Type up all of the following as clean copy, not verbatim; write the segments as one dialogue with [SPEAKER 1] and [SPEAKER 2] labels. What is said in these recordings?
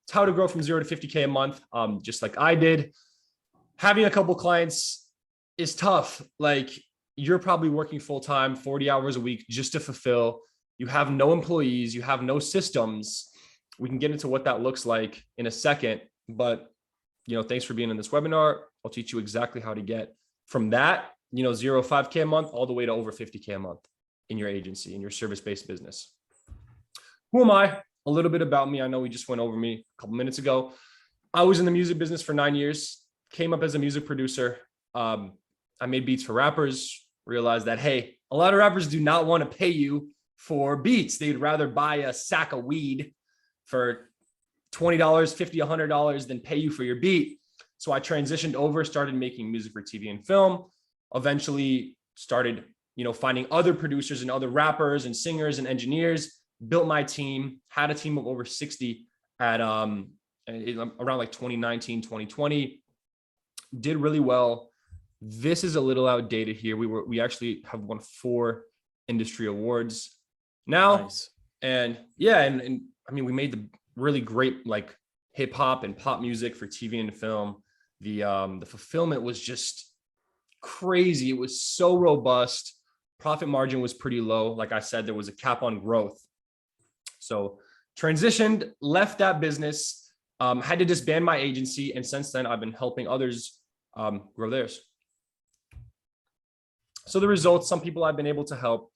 [SPEAKER 1] It's how to grow from 0 to 50K a month, just like I did. Having a couple clients is tough. Like, you're probably working full-time, 40 hours a week just to fulfill. You have no employees, you have no systems. We can get into what that looks like in a second, but thanks for being in this webinar. I'll teach you exactly how to get from that, 0 to 5K a month, all the way to over 50K a month in your agency, in your service-based business. Who am I? A little bit about me. I know we just went over me a couple minutes ago. I was in the music business for 9 years, came up as a music producer. I made beats for rappers, realized that, hey, a lot of rappers do not want to pay you for beats. They'd rather buy a sack of weed for $20, $50, $100 than pay you for your beat. So I transitioned over, started making music for TV and film, eventually started, finding other producers and other rappers and singers and engineers, built my team, had a team of over 60 at around like 2019, 2020, did really well. This is a little outdated here. We actually have won 4 industry awards now. Nice. And yeah, and I mean, we made the really great like hip hop and pop music for TV and film. The fulfillment was just crazy. It was so robust. Profit margin was pretty low. Like I said, there was a cap on growth. So transitioned, left that business, had to disband my agency. And since then I've been helping others grow theirs. So the results, some people I've been able to help.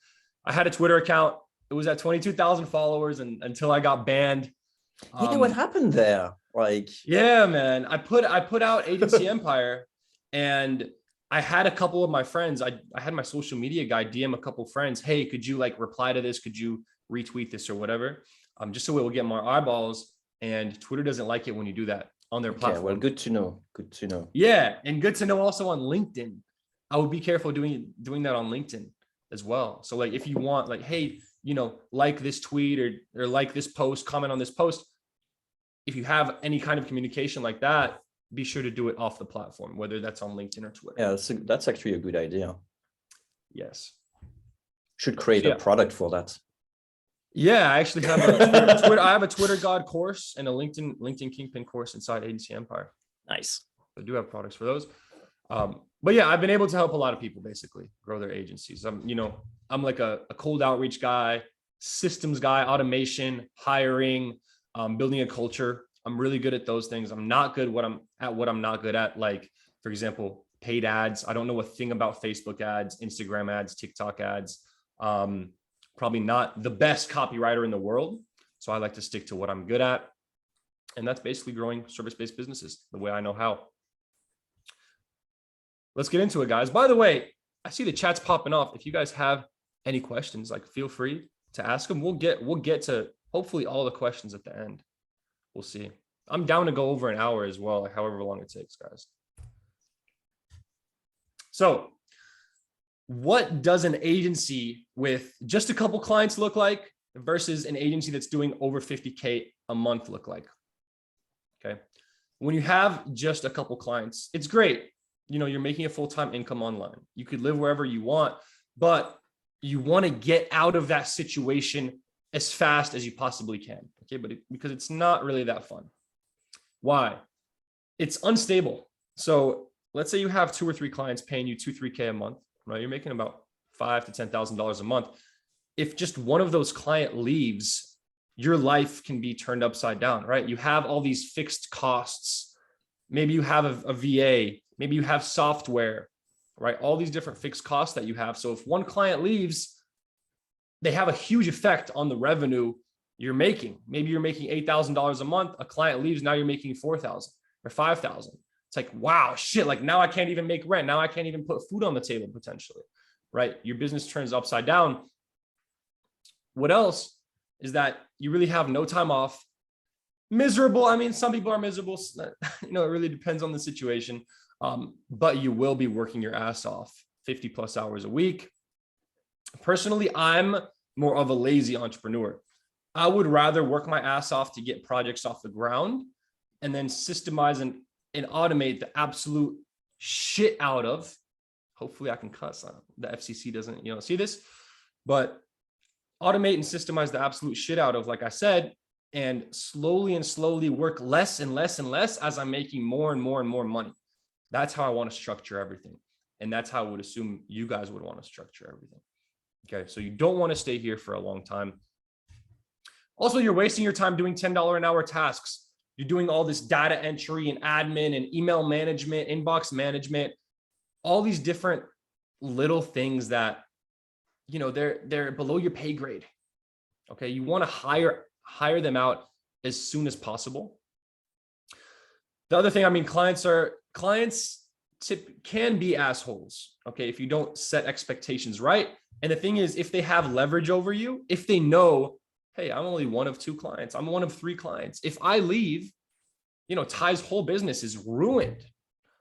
[SPEAKER 1] I had a Twitter account. It was at 22,000 followers until I got banned.
[SPEAKER 2] Yeah, what happened there? Like,
[SPEAKER 1] yeah, man, I put out Agency Empire, and I had a couple of my friends. I had my social media guy DM a couple friends. Hey, could you like reply to this? Could you retweet this or whatever? Just so it will get more eyeballs. And Twitter doesn't like it when you do that on their platform.
[SPEAKER 2] Well, good to know. Good to know.
[SPEAKER 1] Yeah, and good to know also on LinkedIn. I would be careful doing that on LinkedIn as well. So like, if you want like, hey, like this tweet or like this post, comment on this post. If you have any kind of communication like that, be sure to do it off the platform, whether that's on LinkedIn or Twitter.
[SPEAKER 2] Yeah, that's actually a good idea.
[SPEAKER 1] Yes.
[SPEAKER 2] Should create a product for that. Yeah,
[SPEAKER 1] I actually have a Twitter. I have a Twitter God course and a LinkedIn Kingpin course inside Agency Empire.
[SPEAKER 2] Nice.
[SPEAKER 1] I do have products for those. But yeah, I've been able to help a lot of people basically grow their agencies. I'm like a cold outreach guy, systems guy, automation, hiring, building a culture. I'm really good at those things. I'm not good what I'm not good at. Like, for example, paid ads. I don't know a thing about Facebook ads, Instagram ads, TikTok ads. Probably not the best copywriter in the world. So I like to stick to what I'm good at. And that's basically growing service-based businesses the way I know how. Let's get into it, guys. By the way, I see the chat's popping off. If you guys have any questions, like feel free to ask them. We'll get to hopefully all the questions at the end. We'll see. I'm down to go over an hour as well, like however long it takes, guys. So what does an agency with just a couple clients look like versus an agency that's doing over 50K a month look like? Okay. When you have just a couple clients, it's great. You're making a full-time income online. You could live wherever you want, but you want to get out of that situation as fast as you possibly can. Okay. But because it's not really that fun. Why? It's unstable. So let's say you have 2 or 3 clients paying you 2-3K a month, right? You're making about $5,000 to $10,000 a month. If just one of those clients leaves, your life can be turned upside down, right? You have all these fixed costs. Maybe you have a VA, maybe you have software, right? All these different fixed costs that you have. So if one client leaves, they have a huge effect on the revenue you're making. Maybe you're making $8,000 a month. A client leaves, now you're making $4,000 or $5,000. It's like, wow, shit. Like now I can't even make rent. Now I can't even put food on the table potentially, right? Your business turns upside down. What else is that you really have no time off. Miserable. I mean, some people are miserable. It really depends on the situation. But you will be working your ass off 50 plus hours a week. Personally, I'm more of a lazy entrepreneur. I would rather work my ass off to get projects off the ground and then systemize and automate the absolute shit out of, hopefully I can cuss. The FCC doesn't, see this, but automate and systemize the absolute shit out of, like I said, and slowly work less and less and less as I'm making more and more and more money. That's how I want to structure everything. And that's how I would assume you guys would want to structure everything. Okay. So you don't want to stay here for a long time. Also, you're wasting your time doing $10 an hour tasks. You're doing all this data entry and admin and email management, inbox management, all these different little things that, you know, they're below your pay grade. Okay. You want to hire them out as soon as possible. The other thing, I mean, clients can be assholes. Okay. If you don't set expectations right. And the thing is, if they have leverage over you, if they know, hey, I'm only one of 2 clients, I'm one of 3 clients. If I leave, you know, Ty's whole business is ruined.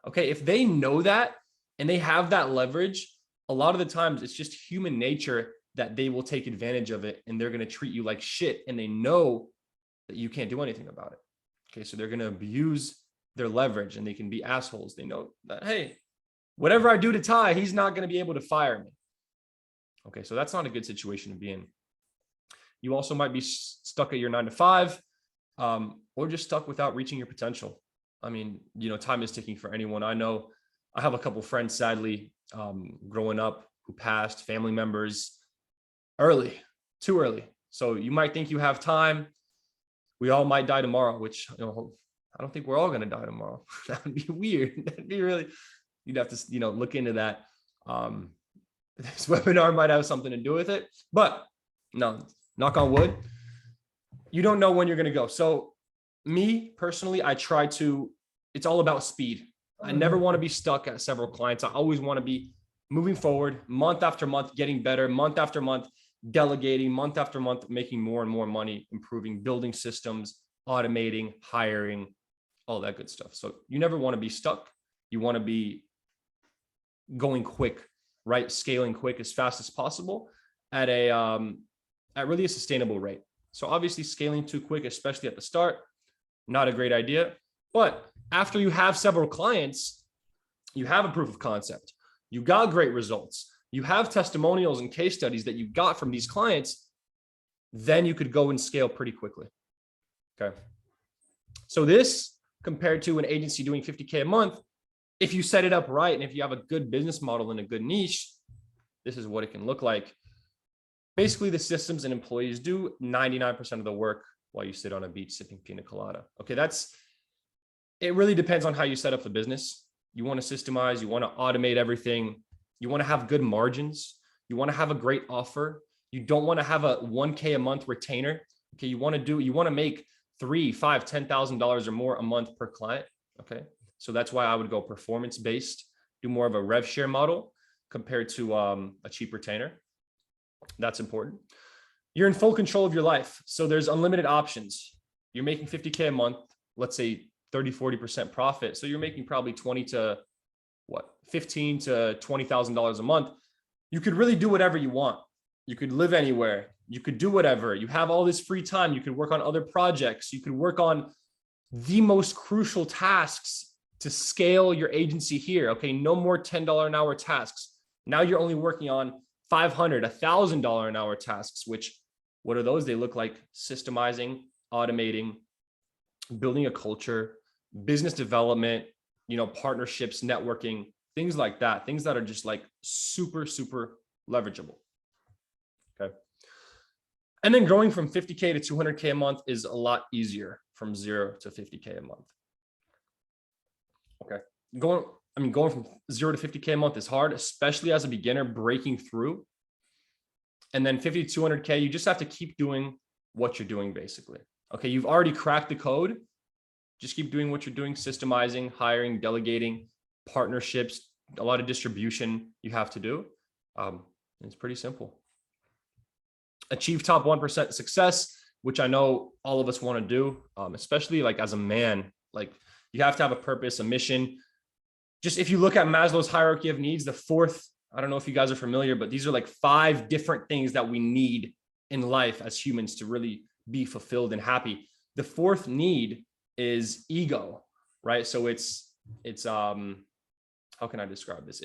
[SPEAKER 1] Okay. If they know that and they have that leverage, a lot of the times it's just human nature that they will take advantage of it, and they're going to treat you like shit. And they know that you can't do anything about it. Okay. So they're going to abuse their leverage, and they can be assholes. They know that, hey, whatever I do to Ty, he's not going to be able to fire me. Okay. So that's not a good situation to be in. You also might be stuck at your 9 to 5, or just stuck without reaching your potential. I mean, you know, time is ticking for anyone. I know I have a couple of friends, sadly, growing up who passed, family members too early. So you might think you have time. We all might die tomorrow, which, you know, I don't think we're all going to die tomorrow. That would be weird. That'd be really, you'd have to, you know, look into that. This webinar might have something to do with it, but no, knock on wood, you don't know when you're going to go. So me personally, it's all about speed. I never want to be stuck at several clients. I always want to be moving forward month after month, getting better, month after month, delegating, month after month, making more and more money, improving, building systems, automating, hiring, all that good stuff. So you never want to be stuck. You want to be going quick, right? Scaling quick as fast as possible at really a sustainable rate. So obviously scaling too quick, especially at the start, not a great idea. But after you have several clients, you have a proof of concept, you got great results, you have testimonials and case studies that you got from these clients, then you could go and scale pretty quickly. Okay. So this, compared to an agency doing 50K a month, if you set it up right, and if you have a good business model and a good niche, this is what it can look like. Basically, the systems and employees do 99% of the work while you sit on a beach sipping pina colada. Okay, it really depends on how you set up the business. You want to systemize, you want to automate everything. You want to have good margins. You want to have a great offer. You don't want to have a 1K a month retainer. Okay, you want to make $3,000, $5,000, $10,000 or more a month per client. Okay, so that's why I would go performance-based, do more of a rev share model compared to a cheap retainer. That's important. You're in full control of your life. So there's unlimited options. You're making 50K a month, let's say 30, 40% profit. So you're making probably $15,000 to $20,000 a month. You could really do whatever you want. You could live anywhere. You could do whatever. You have all this free time. You could work on other projects. You could work on the most crucial tasks to scale your agency here. Okay, no more $10 an hour tasks. Now you're only working on $500, $1,000 an hour tasks, which, what are those? They look like systemizing, automating, building a culture, business development, partnerships, networking, things like that, things that are just like super, super leverageable. Okay. And then growing from 50K to 200K a month is a lot easier from 0 to 50K a month. Okay. Going from 0 to 50K a month is hard, especially as a beginner breaking through. And then 50 to 200K, you just have to keep doing what you're doing, basically. Okay. You've already cracked the code. Just keep doing what you're doing, systemizing, hiring, delegating, partnerships, a lot of distribution you have to do. It's pretty simple. Achieve top 1% success, which I know all of us want to do, especially like as a man. Like, you have to have a purpose, a mission. Just if you look at Maslow's hierarchy of needs, the fourth, I don't know if you guys are familiar, but these are like 5 different things that we need in life as humans to really be fulfilled and happy. The 4th need is ego, right? So it's how can I describe this?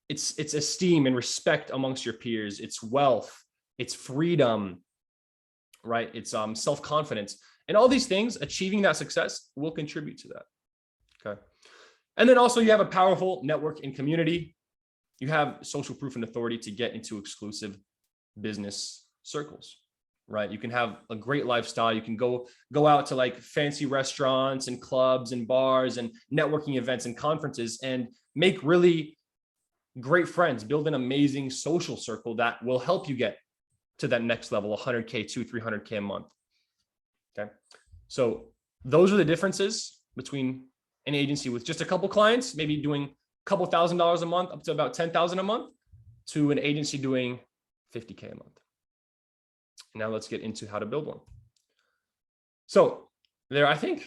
[SPEAKER 1] It's esteem and respect amongst your peers. It's wealth. It's freedom, right? It's self-confidence. And all these things, achieving that success will contribute to that. Okay. And then also you have a powerful network and community. You have social proof and authority to get into exclusive business circles, right? You can have a great lifestyle. You can go out to like fancy restaurants and clubs and bars and networking events and conferences and make really great friends, build an amazing social circle that will help you get to that next level, 100K, 300K a month. Okay. So those are the differences between an agency with just a couple clients, maybe doing a couple $1,000s a month up to about 10,000 a month, to an agency doing 50K a month. Now let's get into how to build one. So there, I think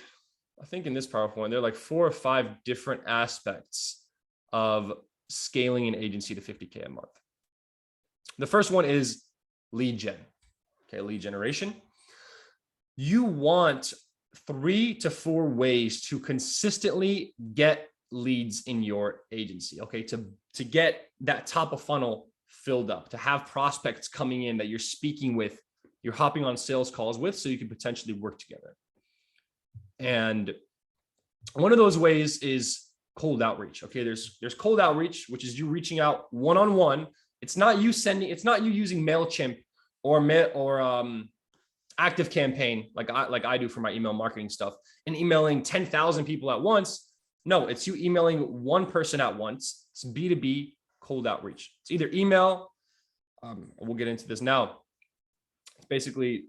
[SPEAKER 1] in this PowerPoint, there are like 4 or 5 different aspects of scaling an agency to 50K a month. The first one is lead gen. Okay, lead generation. You want 3 to 4 ways to consistently get leads in your agency. Okay, to get that top of funnel filled up, to have prospects coming in that you're speaking with, you're hopping on sales calls with, so you can potentially work together. And one of those ways is cold outreach. Okay, there's cold outreach, which is you reaching out one-on-one. It's not you using MailChimp or Active Campaign like I do for my email marketing stuff and emailing 10,000 people at once. No, it's you emailing one person at once. It's B2B cold outreach. It's either email. We'll get into this now. It's basically,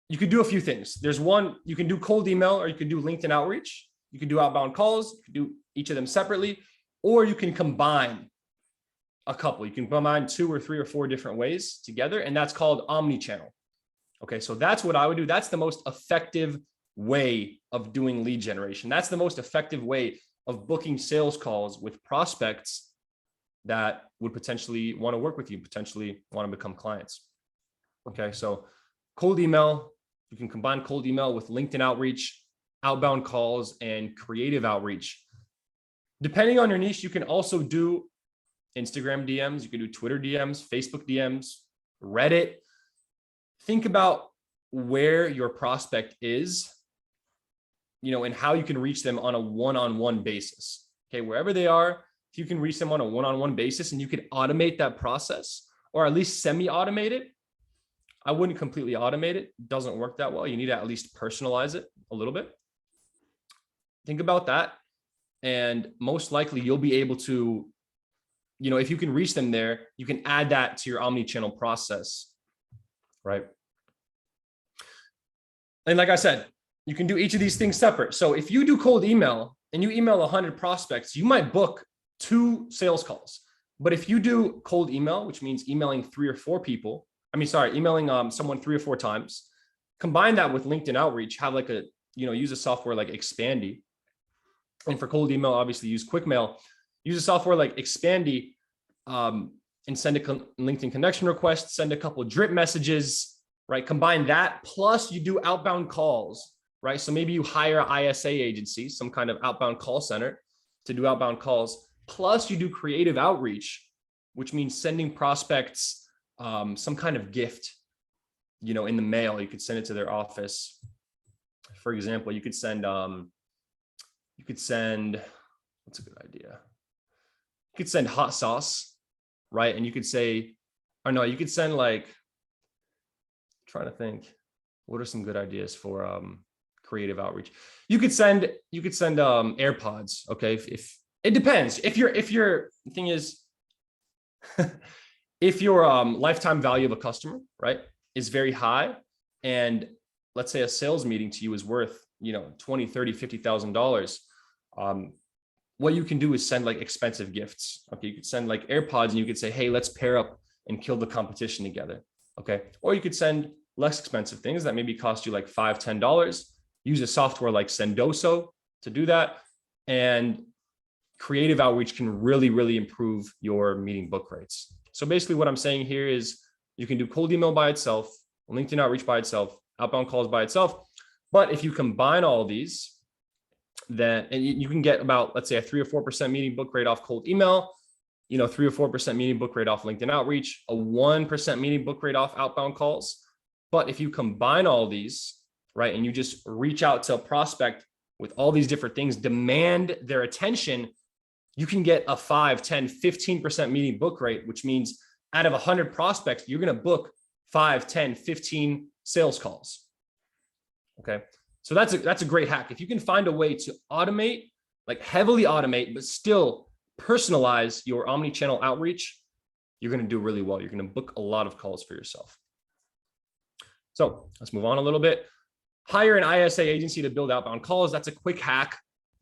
[SPEAKER 1] you could do a few things. There's one, you can do cold email, or you can do LinkedIn outreach. You can do outbound calls. You can do each of them separately, or you can combine a couple. You can combine 2 or 3 or 4 different ways together, and that's called omni-channel. Okay, so that's what I would do. That's the most effective way of doing lead generation. That's the most effective way of booking sales calls with prospects that would potentially want to work with you, potentially want to become clients. Okay, so cold email, you can combine cold email with LinkedIn outreach, outbound calls, and creative outreach. Depending on your niche, you can also do Instagram DMs, you can do Twitter DMs, Facebook DMs, Reddit. Think about where your prospect is, and how you can reach them on a one-on-one basis. Okay, wherever they are, if you can reach them on a one-on-one basis and you can automate that process, or at least semi-automate it. I wouldn't completely automate it. It doesn't work that well. You need to at least personalize it a little bit. Think about that. And most likely you'll be able to, if you can reach them there, you can add that to your omni-channel process, right? And like I said, you can do each of these things separate. So if you do cold email and you email 100 prospects, you might book 2 sales calls. But if you do cold email, which means emailing 3 or 4 people, emailing someone 3 or 4 times, combine that with LinkedIn outreach, have like use a software like Expandy. And for cold email, obviously use QuickMail. Use a software like Expandy and send a LinkedIn connection request, send a couple of drip messages, right? Combine that, plus you do outbound calls, right? So maybe you hire an ISA agency, some kind of outbound call center to do outbound calls, plus you do creative outreach, which means sending prospects some kind of gift, in the mail. You could send it to their office. For example, you could send, what's a good idea? You could send hot sauce, right? And you could say, or no, you could send like, trying to think, what are some good ideas for creative outreach? You could send AirPods. Okay. If it depends. If your thing is, if your lifetime value of a customer, right, is very high, and let's say a sales meeting to you is worth, $20, $30, $50,000, what you can do is send like expensive gifts. Okay, you could send like AirPods, and you could say, hey, let's pair up and kill the competition together. Okay, or you could send less expensive things that maybe cost you like $5, $10. Use a software like Sendoso to do that, and creative outreach can really, really improve your meeting book rates. So basically what I'm saying here is you can do cold email by itself, LinkedIn outreach by itself, outbound calls by itself. But if you combine all these, then and you can get about, let's say, a 3 or 4% meeting book rate off cold email, 3 or 4% meeting book rate off LinkedIn outreach, a 1% meeting book rate off outbound calls. But if you combine all these, right? And you just reach out to a prospect with all these different things, demand their attention, you can get a 5, 10, 15% meeting book rate, which means out of 100 prospects, you're going to book 5, 10, 15 sales calls. Okay. So that's a great hack. If you can find a way to automate, like heavily automate, but still personalize your omni-channel outreach, you're going to do really well. You're going to book a lot of calls for yourself. So let's move on a little bit. Hire an ISA agency to build outbound calls. That's a quick hack.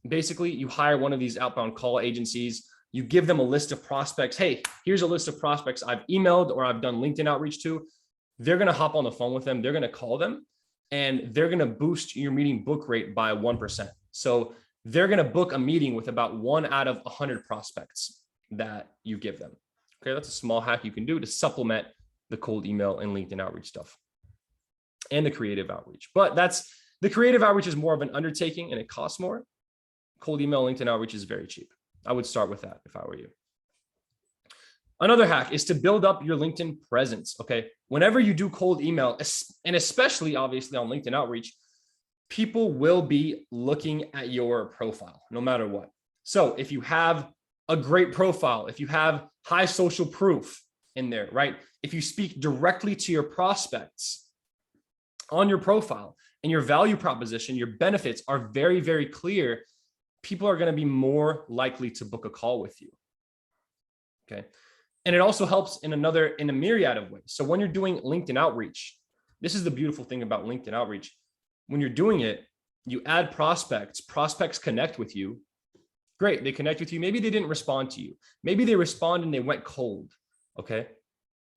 [SPEAKER 1] Basically, you hire one of these outbound call agencies. You give them a list of prospects. Hey, here's a list of prospects I've emailed or I've done LinkedIn outreach to. They're going to hop on the phone with them. They're going to call them and they're going to boost your meeting book rate by 1%. So they're going to book a meeting with about 1 out of 100 prospects that you give them. Okay, that's a small hack you can do to supplement the cold email and LinkedIn outreach stuff and the creative outreach. But the creative outreach is more of an undertaking and it costs more. Cold email, LinkedIn outreach is very cheap. I would start with that if I were you. Another hack is to build up your LinkedIn presence. Okay. Whenever you do cold email, and especially obviously on LinkedIn outreach, people will be looking at your profile no matter what. So if you have a great profile, if you have high social proof in there, right? If you speak directly to your prospects on your profile and your value proposition, your benefits are very, very clear, people are going to be more likely to book a call with you. Okay. And it also helps in a myriad of ways. So when you're doing LinkedIn outreach, this is the beautiful thing about LinkedIn outreach. When you're doing it, you add prospects connect with you. Great. They connect with you. Maybe they didn't respond to you. Maybe they respond and they went cold. Okay.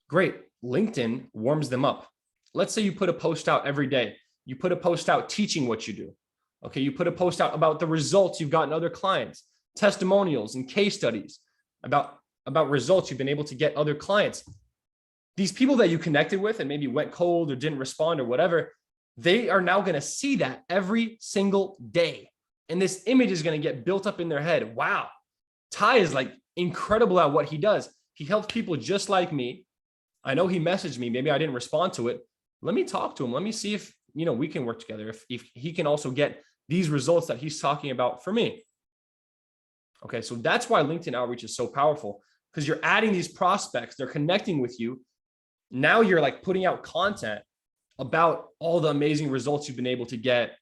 [SPEAKER 1] Great. LinkedIn warms them up. Let's say you put a post out every day. You put a post out teaching what you do. Okay. You put a post out about the results you've gotten other clients, testimonials and case studies about results you've been able to get other clients. These people that you connected with and maybe went cold or didn't respond or whatever, they are now going to see that every single day. And this image is going to get built up in their head. Wow. Ty is like incredible at what he does. He helps people just like me. I know he messaged me. Maybe I didn't respond to it. Let me talk to him. Let me see if, we can work together. If he can also get these results that he's talking about for me. Okay. So that's why LinkedIn outreach is so powerful, because you're adding these prospects. They're connecting with you. Now you're like putting out content about all the amazing results you've been able to get,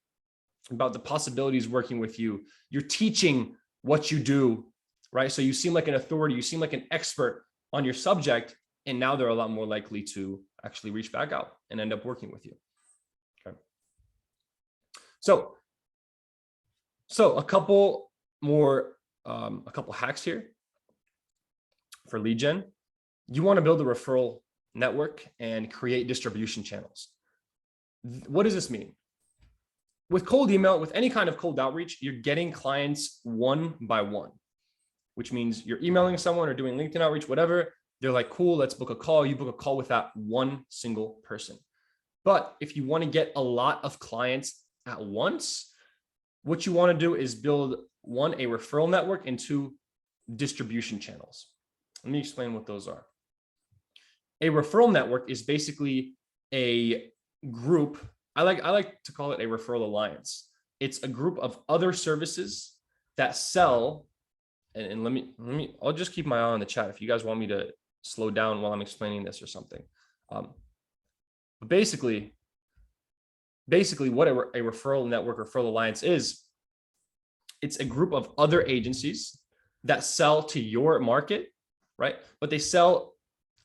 [SPEAKER 1] about the possibilities working with you. You're teaching what you do, right? So you seem like an authority, you seem like an expert on your subject, and now they're a lot more likely to actually reach back out and end up working with you. Okay. So a couple hacks here for lead gen. You want to build a referral network and create distribution channels. What does this mean? With cold email, with any kind of cold outreach, you're getting clients one by one, which means you're emailing someone or doing LinkedIn outreach, whatever. They're like, cool, let's book a call. You book a call with that one single person. But if you want to get a lot of clients at once, what you want to do is build a referral network and 2 distribution channels. Let me explain what those are. A referral network is basically a group. I like to call it a referral alliance. It's a group of other services that sell. And let me, I'll just keep my eye on the chat if you guys want me to slow down while I'm explaining this or something. But basically what a referral network, referral alliance is, it's a group of other agencies that sell to your market, right? But they sell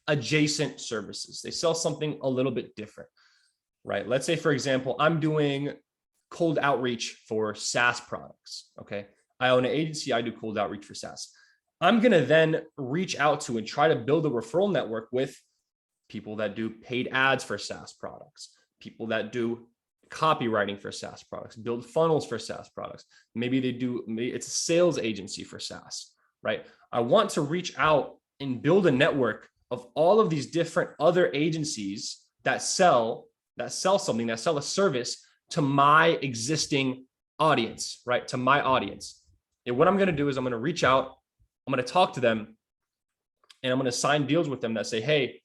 [SPEAKER 1] adjacent services. They sell something a little bit different, right? Let's say, for example, I'm doing cold outreach for SaaS products. Okay. I own an agency. I do cold outreach for SaaS. I'm going to then reach out to and try to build a referral network with people that do paid ads for SaaS products, people that do copywriting for SaaS products, build funnels for SaaS products. Maybe it's a sales agency for SaaS, right? I want to reach out and build a network of all of these different other agencies that sell something, that sell a service to my existing audience, right? To my audience. And what I'm going to do is I'm going to reach out, I'm going to talk to them, and I'm going to sign deals with them that say, hey,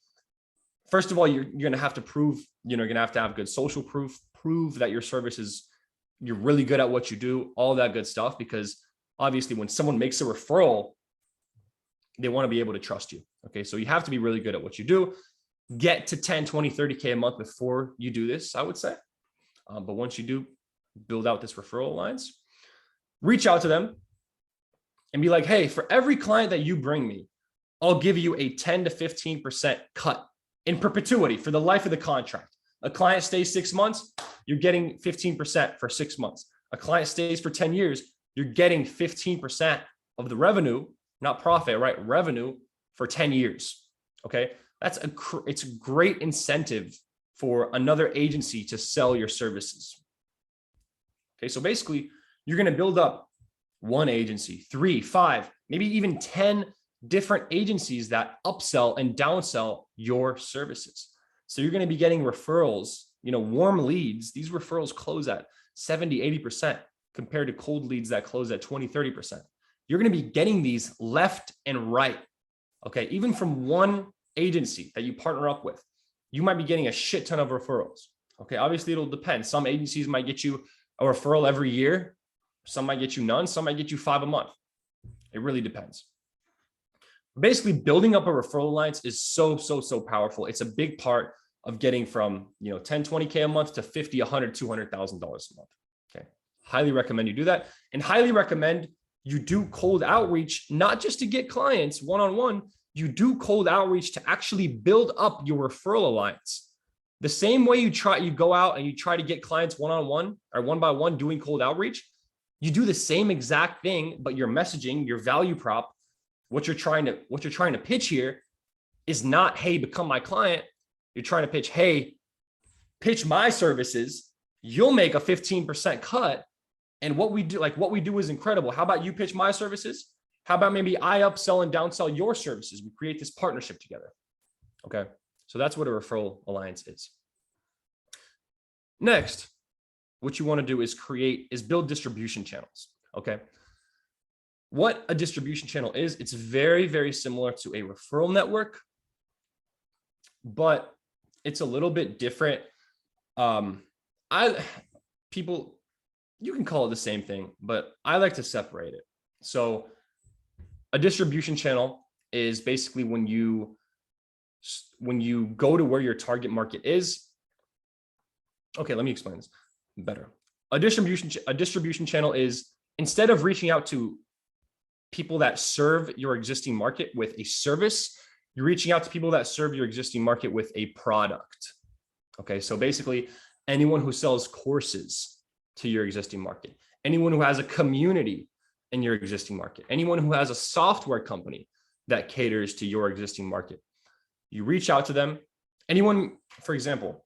[SPEAKER 1] first of all, you're going to have to prove, you're going to have good social prove that your service is, you're really good at what you do, all that good stuff, because obviously when someone makes a referral, they want to be able to trust you. Okay. So you have to be really good at what you do. Get to 10, 20, 30K a month before you do this, I would say. But once you do build out this referral lines, reach out to them and be like, hey, for every client that you bring me, I'll give you a 10 to 15% cut in perpetuity for the life of the contract. A client stays 6 months, you're getting 15% for 6 months. A client stays for 10 years, you're getting 15% of the revenue, not profit, right? Revenue for 10 years. Okay. It's a great incentive for another agency to sell your services. Okay. So basically you're going to build up one agency, 3, 5, maybe even 10 different agencies that upsell and downsell your services. So you're going to be getting referrals, warm leads. These referrals close at 70, 80% compared to cold leads that close at 20, 30%. You're going to be getting these left and right. Okay. Even from one agency that you partner up with, you might be getting a shit ton of referrals. Okay. Obviously it'll depend. Some agencies might get you a referral every year. Some might get you none. Some might get you 5 a month. It really depends. Basically building up a referral alliance is so powerful. It's a big part of getting from, 10, 20K a month to 50, 100, $200,000 a month. Okay. Highly recommend you do that, and highly recommend you do cold outreach, not just to get clients one-on-one. You do cold outreach to actually build up your referral alliance. The same way you go out and you try to get clients one-on-one or one by one doing cold outreach, you do the same exact thing, but your messaging, your value prop, what you're trying to pitch here is not, hey, become my client. You're trying to pitch, hey, pitch my services. You'll make a 15% cut. And what we do is incredible. How about you pitch my services? How about maybe I upsell and downsell your services? We create this partnership together. Okay. So that's what a referral alliance is. Next, what you want to do is build distribution channels. Okay. What a distribution channel is, it's very, very similar to a referral network, but it's a little bit different. You can call it the same thing, but I like to separate it. So a distribution channel is basically when you go to where your target market is. Okay, let me explain this better. A distribution channel is, instead of reaching out to people that serve your existing market with a service, you're reaching out to people that serve your existing market with a product. Okay, so basically anyone who sells courses to your existing market, anyone who has a community in your existing market, anyone who has a software company that caters to your existing market. You reach out to them. Anyone, for example,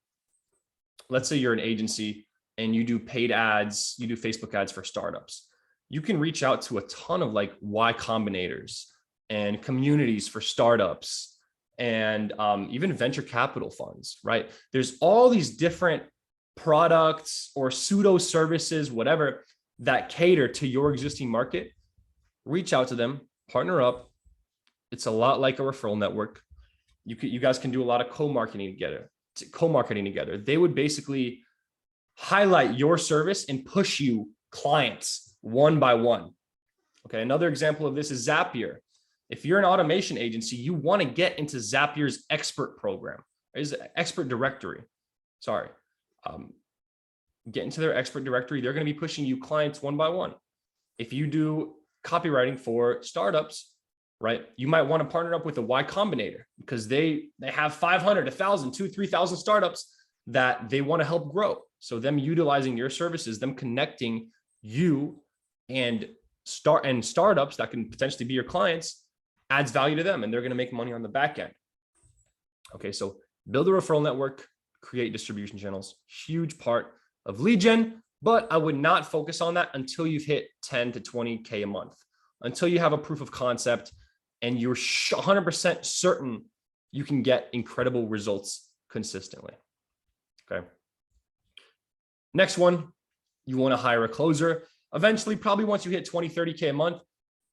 [SPEAKER 1] let's say you're an agency and you do paid ads, you do Facebook ads for startups. You can reach out to a ton of like Y Combinators and communities for startups and even venture capital funds, right? There's all these different products or pseudo services, whatever, that cater to your existing market. Reach out to them, partner up. It's a lot like a referral network. You guys can do a lot of co-marketing together. They would basically highlight your service and push you clients one by one. Okay. Another example of this is Zapier. If you're an automation agency, you want to get into Zapier's expert program, is expert directory. Sorry. Get into their expert directory. They're going to be pushing you clients one by one. If you do copywriting for startups, right, you might want to partner up with a Y Combinator because they have 500, 1,000, 2,000, 3,000 startups that they want to help grow. So them utilizing your services, them connecting you and startups that can potentially be your clients, adds value to them, and they're going to make money on the back end. Okay, so build a referral network, create distribution channels, huge part of lead gen, but I would not focus on that until you've hit 10 to 20K a month, until you have a proof of concept and you're 100% certain you can get incredible results consistently. Okay. Next one, you want to hire a closer. Eventually, probably once you hit 20, 30K a month,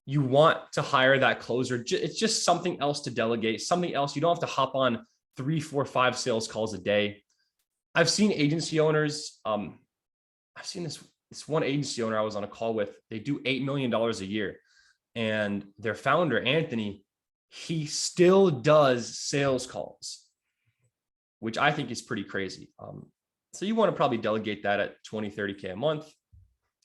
[SPEAKER 1] you want to hire that closer. It's just something else to delegate, something else. You don't have to hop on 3, 4, 5 sales calls a day. I've seen agency owners. I've seen this one agency owner I was on a call with. They do $8 million a year, and their founder, Anthony, he still does sales calls, which I think is pretty crazy. So you want to probably delegate that at 20, 30K a month.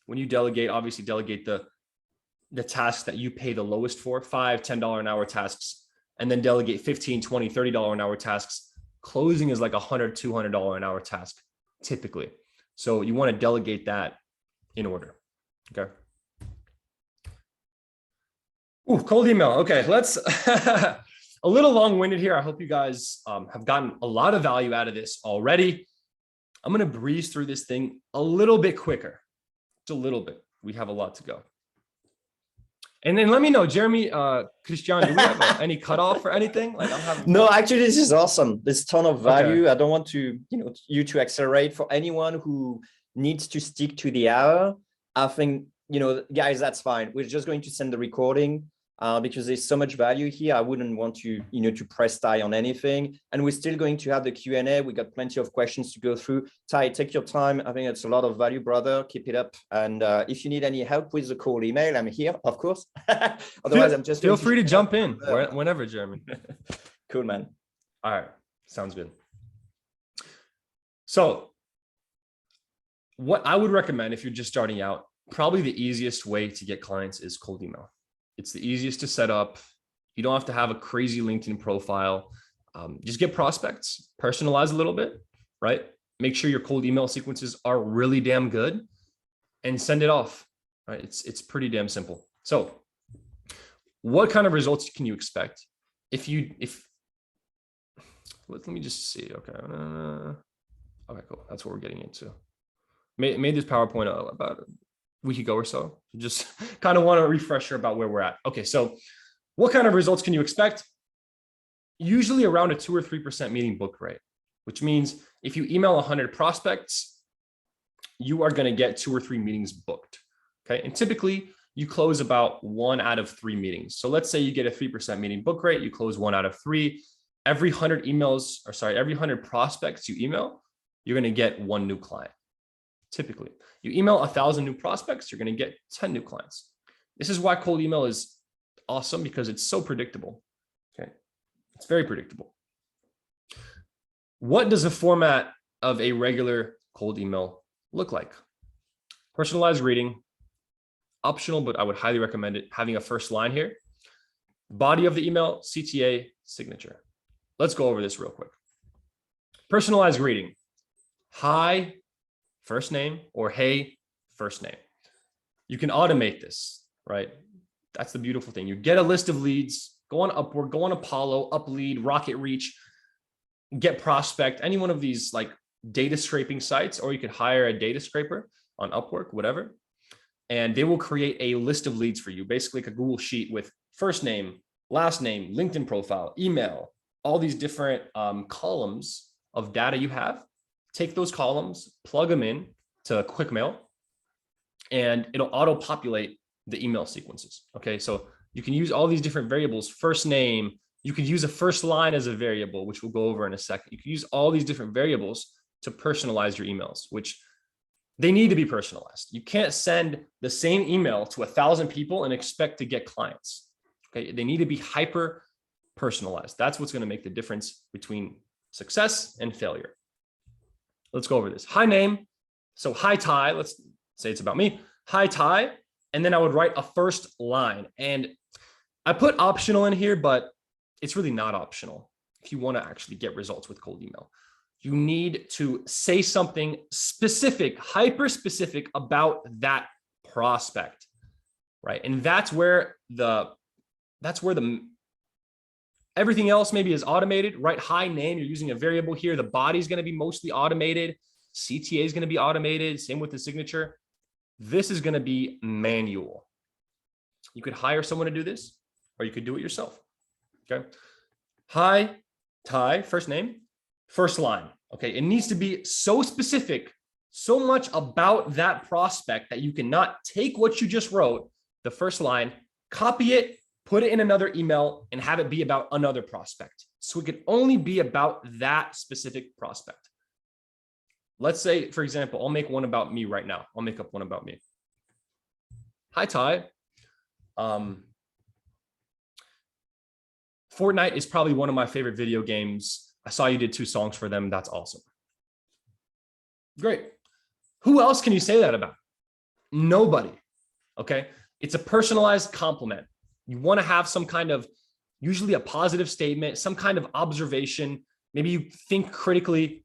[SPEAKER 1] When you delegate, obviously delegate the tasks that you pay the lowest for, $5, $10 an hour tasks, and then delegate $15, $20, $30 an hour tasks. Closing is like $100, $200 an hour task typically. So you want to delegate that in order. Okay. Ooh, cold email. Okay, let's a little long-winded here. I hope you guys have gotten a lot of value out of this already. I'm going to breeze through this thing a little bit quicker. Just a little bit. We have a lot to go. And then let me know, Jeremy, Christian, do we have any cutoff or anything? Like, I'm having
[SPEAKER 2] no, actually, this is awesome. There's a ton of value.
[SPEAKER 1] Okay.
[SPEAKER 2] I don't want to, you to accelerate. For anyone who needs to stick to the hour, I think, guys, that's fine. We're just going to send the recording because there's so much value here. I wouldn't want you, to press Ty on anything. And we're still going to have the Q&A. We got plenty of questions to go through. Ty, take your time. I think it's a lot of value, brother. Keep it up. And if you need any help with the cold email, I'm here, of course. Otherwise, I'm just
[SPEAKER 1] feel free to jump in whenever, Jeremy.
[SPEAKER 2] Cool, man.
[SPEAKER 1] All right, sounds good. So what I would recommend if you're just starting out, probably the easiest way to get clients is cold email. It's the easiest to set up. You don't have to have a crazy LinkedIn profile. Just get prospects, personalize a little bit, right? Make sure your cold email sequences are really damn good and send it off, right? It's pretty damn simple. So what kind of results can you expect? Let me just see. Okay. Okay, cool. That's what we're getting into. Made this PowerPoint about a week ago or so. Just kind of want a refresher about where we're at. Okay, so what kind of results can you expect? Usually around a 2 or 3% meeting book rate, which means if you email 100 prospects, you are going to get 2 or 3 meetings booked. Okay, and typically you close about 1 out of 3 meetings. So let's say you get a 3% meeting book rate, you close 1 out of 3. Every 100 prospects you email, you're going to get 1 new client. Typically, you email 1,000 new prospects, you're going to get 10 new clients. This is why cold email is awesome, because it's so predictable. Okay, it's very predictable. What does the format of a regular cold email look like? Personalized reading, optional, but I would highly recommend it. Having a first line here, body of the email, CTA, signature. Let's go over this real quick. Personalized greeting. Hi, first name, or hey, first name. You can automate this, right? That's the beautiful thing. You get a list of leads, go on Upwork, go on Apollo, Uplead, Rocket Reach, get prospect, any one of these like data scraping sites, or you could hire a data scraper on Upwork, whatever. And they will create a list of leads for you, basically like a Google sheet with first name, last name, LinkedIn profile, email, all these different columns of data you have. Take those columns, plug them in to QuickMail, and it'll auto-populate the email sequences. Okay, so you can use all these different variables. First name, you could use a first line as a variable, which we'll go over in a second. You can use all these different variables to personalize your emails, which they need to be personalized. You can't send the same email to 1,000 people and expect to get clients. Okay, they need to be hyper personalized. That's what's going to make the difference between success and failure. Let's go over this. Hi name. So hi Ty, let's say it's about me. Hi Ty. And then I would write a first line. And I put optional in here, but it's really not optional. If you want to actually get results with cold email, you need to say something specific, hyper specific about that prospect, right? And that's where everything else maybe is automated, right? Hi name, you're using a variable here. The body is going to be mostly automated. CTA is going to be automated. Same with the signature. This is going to be manual. You could hire someone to do this, or you could do it yourself. Okay. Hi, Ty, first name, first line. Okay. It needs to be so specific, so much about that prospect that you cannot take what you just wrote, the first line, copy it, put it in another email and have it be about another prospect. So it could only be about that specific prospect. Let's say, for example, I'll make one about me right now. I'll make up one about me. Hi, Ty. Fortnite is probably one of my favorite video games. I saw you did 2 songs for them. That's awesome. Great. Who else can you say that about? Nobody. Okay. It's a personalized compliment. You want to have some kind of, usually a positive statement, some kind of observation. Maybe you think critically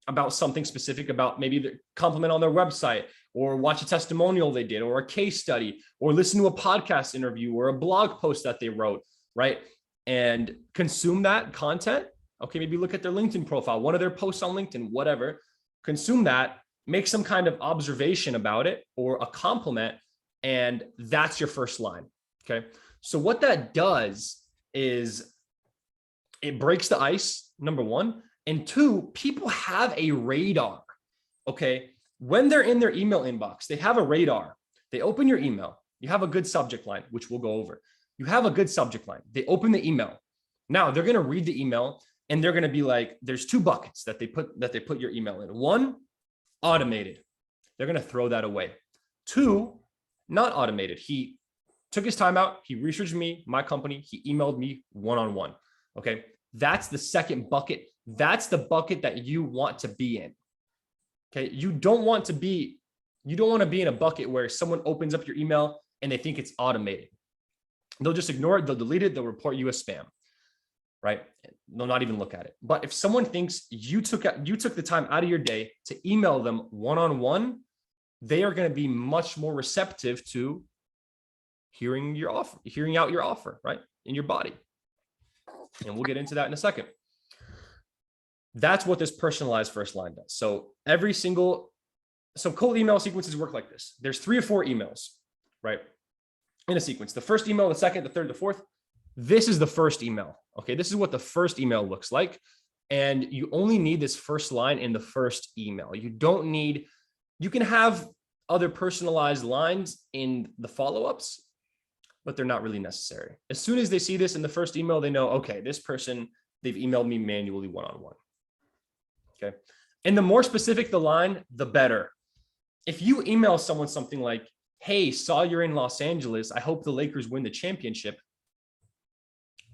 [SPEAKER 1] about something specific, about maybe the compliment on their website, or watch a testimonial they did, or a case study, or listen to a podcast interview or a blog post that they wrote, right? And consume that content. Okay, maybe look at their LinkedIn profile, one of their posts on LinkedIn, whatever. Consume that, make some kind of observation about it or a compliment, and that's your first line. Okay, so what that does is it breaks the ice, number one. And 2, people have a radar. Okay, when they're in their email inbox, they have a radar. They open your email. You have a good subject line, which we'll go over. You have a good subject line. They open the email. Now they're going to read the email and they're going to be like, there's 2 buckets that they put your email in. 1, automated. They're going to throw that away. 2, not automated. He took his time out. He researched me, my company. He emailed me one-on-one. Okay. That's the second bucket. That's the bucket that you want to be in. Okay. You don't want to be in a bucket where someone opens up your email and they think it's automated. They'll just ignore it. They'll delete it. They'll report you as spam, right? They'll not even look at it. But if someone thinks you took the time out of your day to email them one-on-one, they are going to be much more receptive to hearing out your offer, right? In your body. And we'll get into that in a second. That's what this personalized first line does. So cold email sequences work like this. There's 3 or 4 emails, right? In a sequence. The first email, the second, the third, the fourth. This is the first email. Okay. This is what the first email looks like. And you only need this first line in the first email. You can have other personalized lines in the follow-ups, but they're not really necessary. As soon as they see this in the first email, they know, okay, this person, they've emailed me manually one-on-one. Okay. And the more specific the line, the better. If you email someone something like, hey, saw you're in Los Angeles. I hope the Lakers win the championship.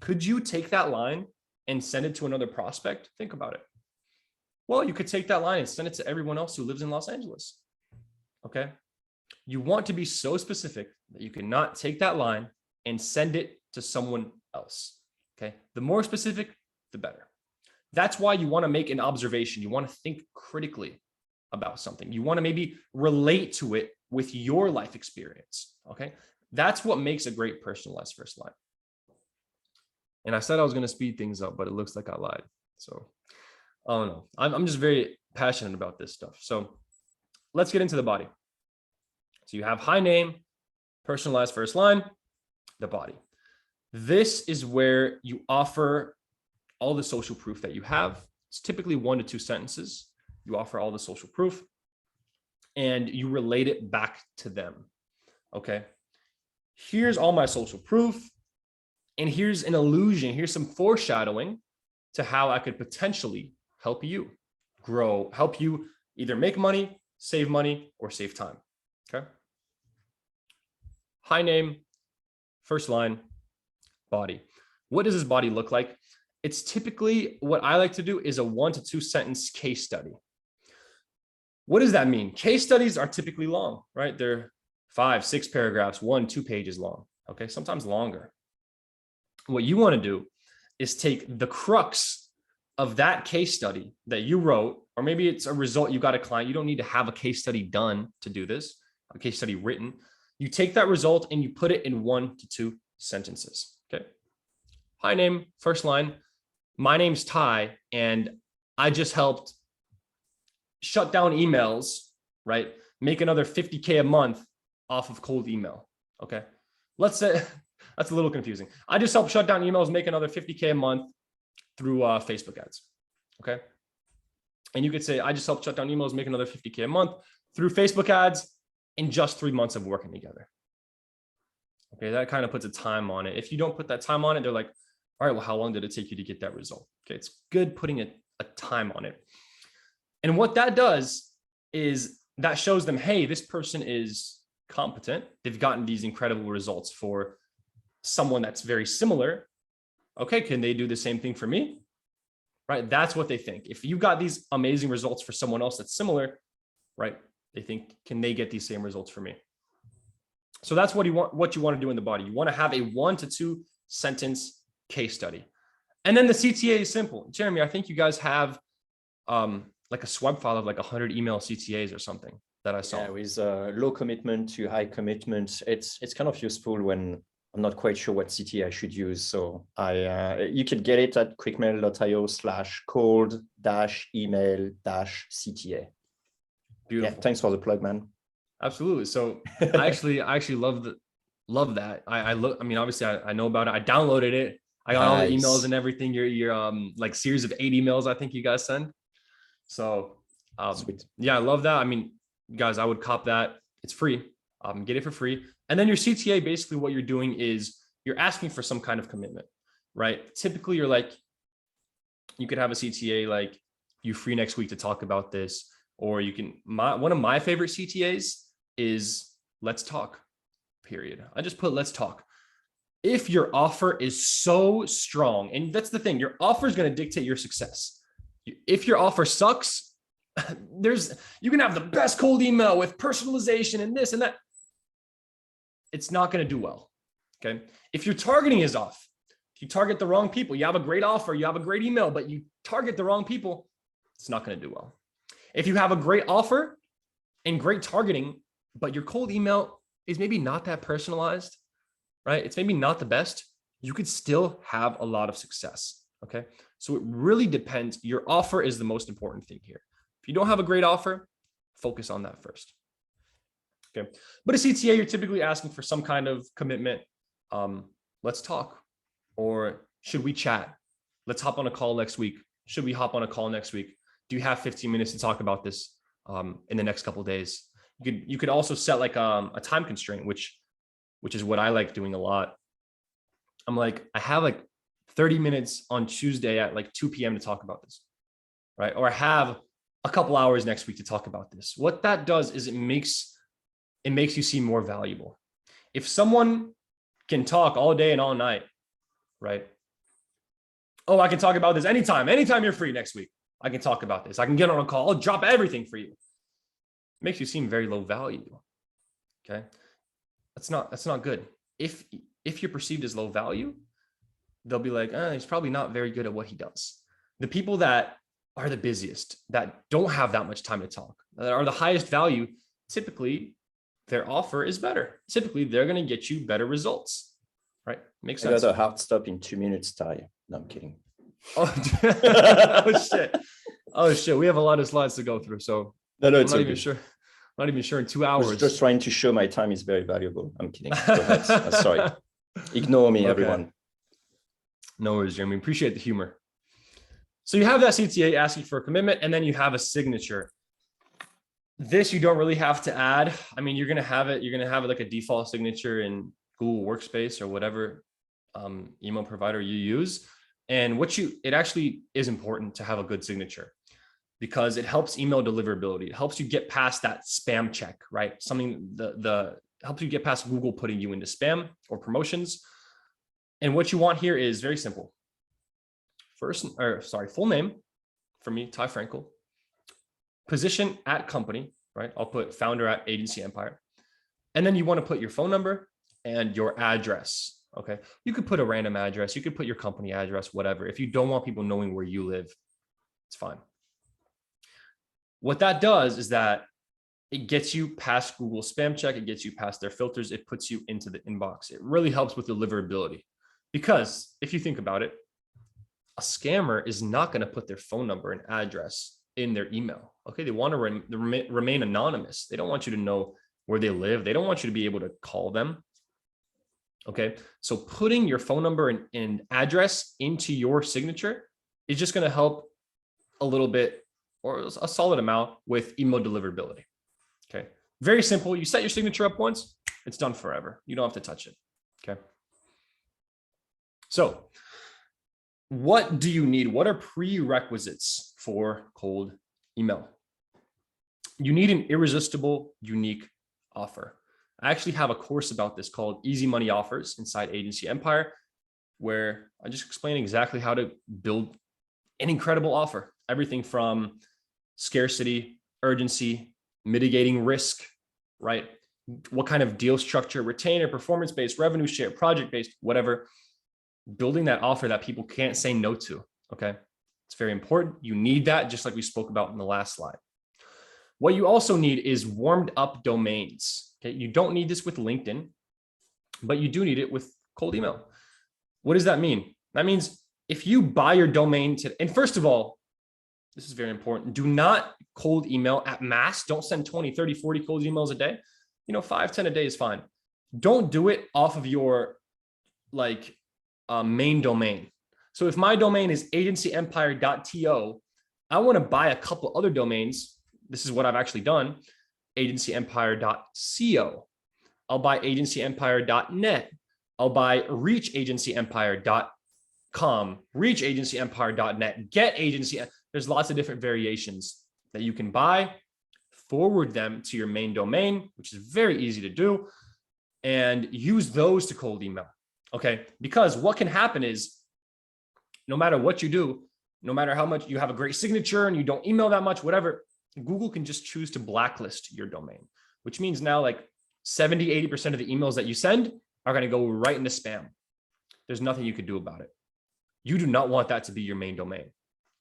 [SPEAKER 1] Could you take that line and send it to another prospect? Think about it. Well, you could take that line and send it to everyone else who lives in Los Angeles. Okay. You want to be so specific that you cannot take that line and send it to someone else. Okay. The more specific, the better. That's why you want to make an observation. You want to think critically about something. You want to maybe relate to it with your life experience. Okay. That's what makes a great personalized first line. And I said I was going to speed things up, but it looks like I lied. So I don't know. I'm just very passionate about this stuff. So let's get into the body. So you have hi name, personalized first line, the body. This is where you offer all the social proof that you have. It's typically 1 to 2 sentences. You offer all the social proof and you relate it back to them. Okay. Here's all my social proof. And here's an illusion. Here's some foreshadowing to how I could potentially help you grow, help you either make money, or save time. Okay. Hi name, first line, body. What does this body look like? It's typically, what I like to do is a 1 to 2 sentence case study. What does that mean? Case studies are typically long, right? They're 5, 6 paragraphs, 1, 2 pages long. Okay. Sometimes longer. What you want to do is take the crux of that case study that you wrote, or maybe it's a result you got a client. You don't need to have a case study done to do this, a case study written. You take that result and you put it in 1 to 2 sentences. Okay. Hi name, first line. My name's Ty, and I just helped shut down emails, right? Make another 50K a month off of cold email. Okay. Let's say that's a little confusing. I just helped shut down emails, make another 50K a month through Facebook ads. Okay. And you could say, I just helped shut down emails, make another 50K a month through Facebook ads in just 3 months of working together. Okay, that kind of puts a time on it. If you don't put that time on it, they're like, all right, well, how long did it take you to get that result? Okay, it's good putting a time on it. And what that does is that shows them, hey, this person is competent. They've gotten these incredible results for someone that's very similar. Okay, can they do the same thing for me? Right? That's what they think. If you got these amazing results for someone else that's similar, right? They think, can they get these same results for me? So that's what you want to do in the body. You want to have a 1 to 2 sentence case study. And then the CTA is simple. Jeremy, I think you guys have like a swipe file of like 100 email CTAs or something that I saw.
[SPEAKER 2] Yeah, with low commitment to high commitment. It's kind of useful when I'm not quite sure what CTA I should use. So you could get it at quickmail.io/cold-email-CTA.
[SPEAKER 1] Beautiful.
[SPEAKER 2] Yeah, thanks for the plug, man.
[SPEAKER 1] Absolutely. So I actually love that. I mean, obviously I know about it. I downloaded it. I got all the emails and everything. Your like series of 8 emails I think you guys send. So
[SPEAKER 2] Sweet.
[SPEAKER 1] Yeah, I love that. I mean, guys, I would cop that. It's free. Get it for free. And then your CTA, basically what you're doing is you're asking for some kind of commitment, right? Typically you're like, you could have a CTA like, you free next week to talk about this, or you can, one of my favorite CTAs is let's talk, period. I just put let's talk. If your offer is so strong, and that's the thing, your offer is going to dictate your success. If your offer sucks, you can have the best cold email with personalization and this and that. It's not going to do well. Okay. If your targeting is off, if you target the wrong people, you have a great offer, you have a great email, but you target the wrong people, it's not going to do well. If you have a great offer and great targeting, but your cold email is maybe not that personalized, right? It's maybe not the best, you could still have a lot of success. Okay. So it really depends. Your offer is the most important thing here. If you don't have a great offer, focus on that first. Okay. But a CTA, you're typically asking for some kind of commitment. Let's talk, or should we chat? Let's hop on a call next week. Should we hop on a call next week? Do you have 15 minutes to talk about this in the next couple of days? You could also set like a time constraint, which is what I like doing a lot. I'm like, I have like 30 minutes on Tuesday at like 2 p.m. to talk about this, right? Or I have a couple hours next week to talk about this. What that does is it makes you seem more valuable. If someone can talk all day and all night, right? Oh, I can talk about this anytime you're free next week. I can talk about this. I can get on a call. I'll drop everything for you. It makes you seem very low value. Okay. That's not good. If you're perceived as low value, they'll be like, he's probably not very good at what he does. The people that are the busiest, that don't have that much time to talk, that are the highest value, typically their offer is better. Typically they're going to get you better results, right? Makes sense.
[SPEAKER 2] I got a hard stop in 2 minutes, Ty. No, I'm kidding.
[SPEAKER 1] Oh, oh shit. We have a lot of slides to go through. So
[SPEAKER 2] no,
[SPEAKER 1] I'm
[SPEAKER 2] it's
[SPEAKER 1] not even sure. I'm not even sure in 2 hours.
[SPEAKER 2] I was just trying to show my time is very valuable. I'm kidding. Go ahead. Sorry. Ignore me, everyone.
[SPEAKER 1] No worries, Jeremy. Appreciate the humor. So you have that CTA asking for a commitment, and then you have a signature. This you don't really have to add. I mean, you're going to have it like a default signature in Google Workspace or whatever email provider you use. And it actually is important to have a good signature because it helps email deliverability. It helps you get past that spam check, right? Something helps you get past Google putting you into spam or promotions. And what you want here is very simple. Full name for me, Ty Frankel. Position at company, right? I'll put founder at Agency Empire. And then you want to put your phone number and your address. Okay. You could put a random address. You could put your company address, whatever. If you don't want people knowing where you live, it's fine. What that does is that it gets you past Google spam check. It gets you past their filters. It puts you into the inbox. It really helps with deliverability because if you think about it, a scammer is not going to put their phone number and address in their email. Okay. They want to remain anonymous. They don't want you to know where they live. They don't want you to be able to call them. Okay. So putting your phone number and address into your signature is just going to help a little bit or a solid amount with email deliverability. Okay. Very simple. You set your signature up once, it's done forever. You don't have to touch it. Okay. So what do you need? What are prerequisites for cold email? You need an irresistible, unique offer. I actually have a course about this called Easy Money Offers inside Agency Empire, where I just explain exactly how to build an incredible offer. Everything from scarcity, urgency, mitigating risk, right? What kind of deal structure, retainer, performance-based, revenue share, project-based, whatever. Building that offer that people can't say no to, okay? It's very important. You need that, just like we spoke about in the last slide. What you also need is warmed up domains, okay? You don't need this with LinkedIn, but you do need it with cold email. What does that mean? That means if you buy your domain to, and first of all, this is very important, do not cold email at mass. Don't send 20, 30, 40 cold emails a day. 5, 10 a day is fine. Don't do it off of your main domain. So if my domain is agencyempire.to, I want to buy a couple other domains. This is what I've actually done. agencyempire.co. I'll buy agencyempire.net. I'll buy reachagencyempire.com, reachagencyempire.net, get agency. There's lots of different variations that you can buy, forward them to your main domain, which is very easy to do, and use those to cold email. Okay. Because what can happen is no matter what you do, no matter how much you have a great signature and you don't email that much, whatever, Google can just choose to blacklist your domain, which means now like 70, 80% of the emails that you send are going to go right into spam. There's nothing you can do about it. You do not want that to be your main domain,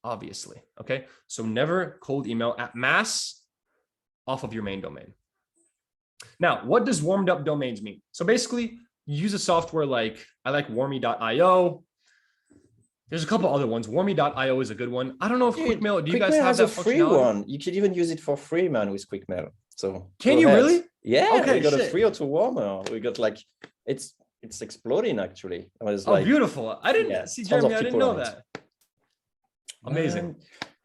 [SPEAKER 1] obviously. Okay. So never cold email at mass off of your main domain. Now, what does warmed up domains mean? So basically, use a software like, I like warmy.io. There's a couple other ones. Warmy.io is a good one. I don't know if QuickMail, do you guys have that
[SPEAKER 2] free one? You could even use it for free, man, with QuickMail. So
[SPEAKER 1] can you really?
[SPEAKER 2] Yeah,
[SPEAKER 1] okay,
[SPEAKER 2] we got a free auto warmer. We got like, it's exploding actually. I was like,
[SPEAKER 1] beautiful. I didn't see, Jeremy, I didn't know that. Amazing.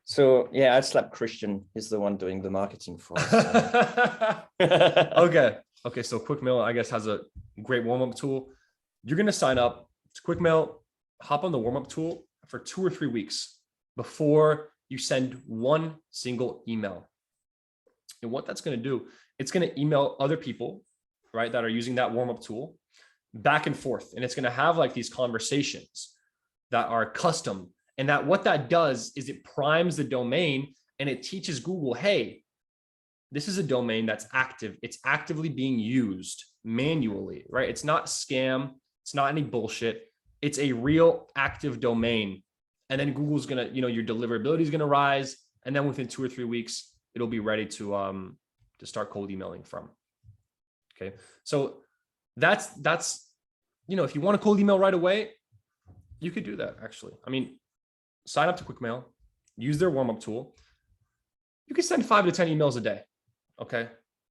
[SPEAKER 2] So yeah, I'd slap Christian. He's the one doing the marketing for us.
[SPEAKER 1] Okay. So QuickMail, I guess, has a great warm-up tool. You're going to sign up to QuickMail, hop on the warm-up tool for 2 or 3 weeks before you send one single email. And what that's going to do, it's going to email other people, right, that are using that warm-up tool back and forth. And it's going to have like these conversations that are custom. And that what that does is it primes the domain and it teaches Google, hey, this is a domain that's active. It's actively being used manually, right? It's not scam. It's not any bullshit. It's a real active domain. And then Google's going to, your deliverability is going to rise. And then within 2 or 3 weeks, it'll be ready to start cold emailing from. Okay. So that's, if you want to cold email right away, you could do that actually. I mean, sign up to QuickMail, use their warm-up tool. You can send 5 to 10 emails a day. Okay.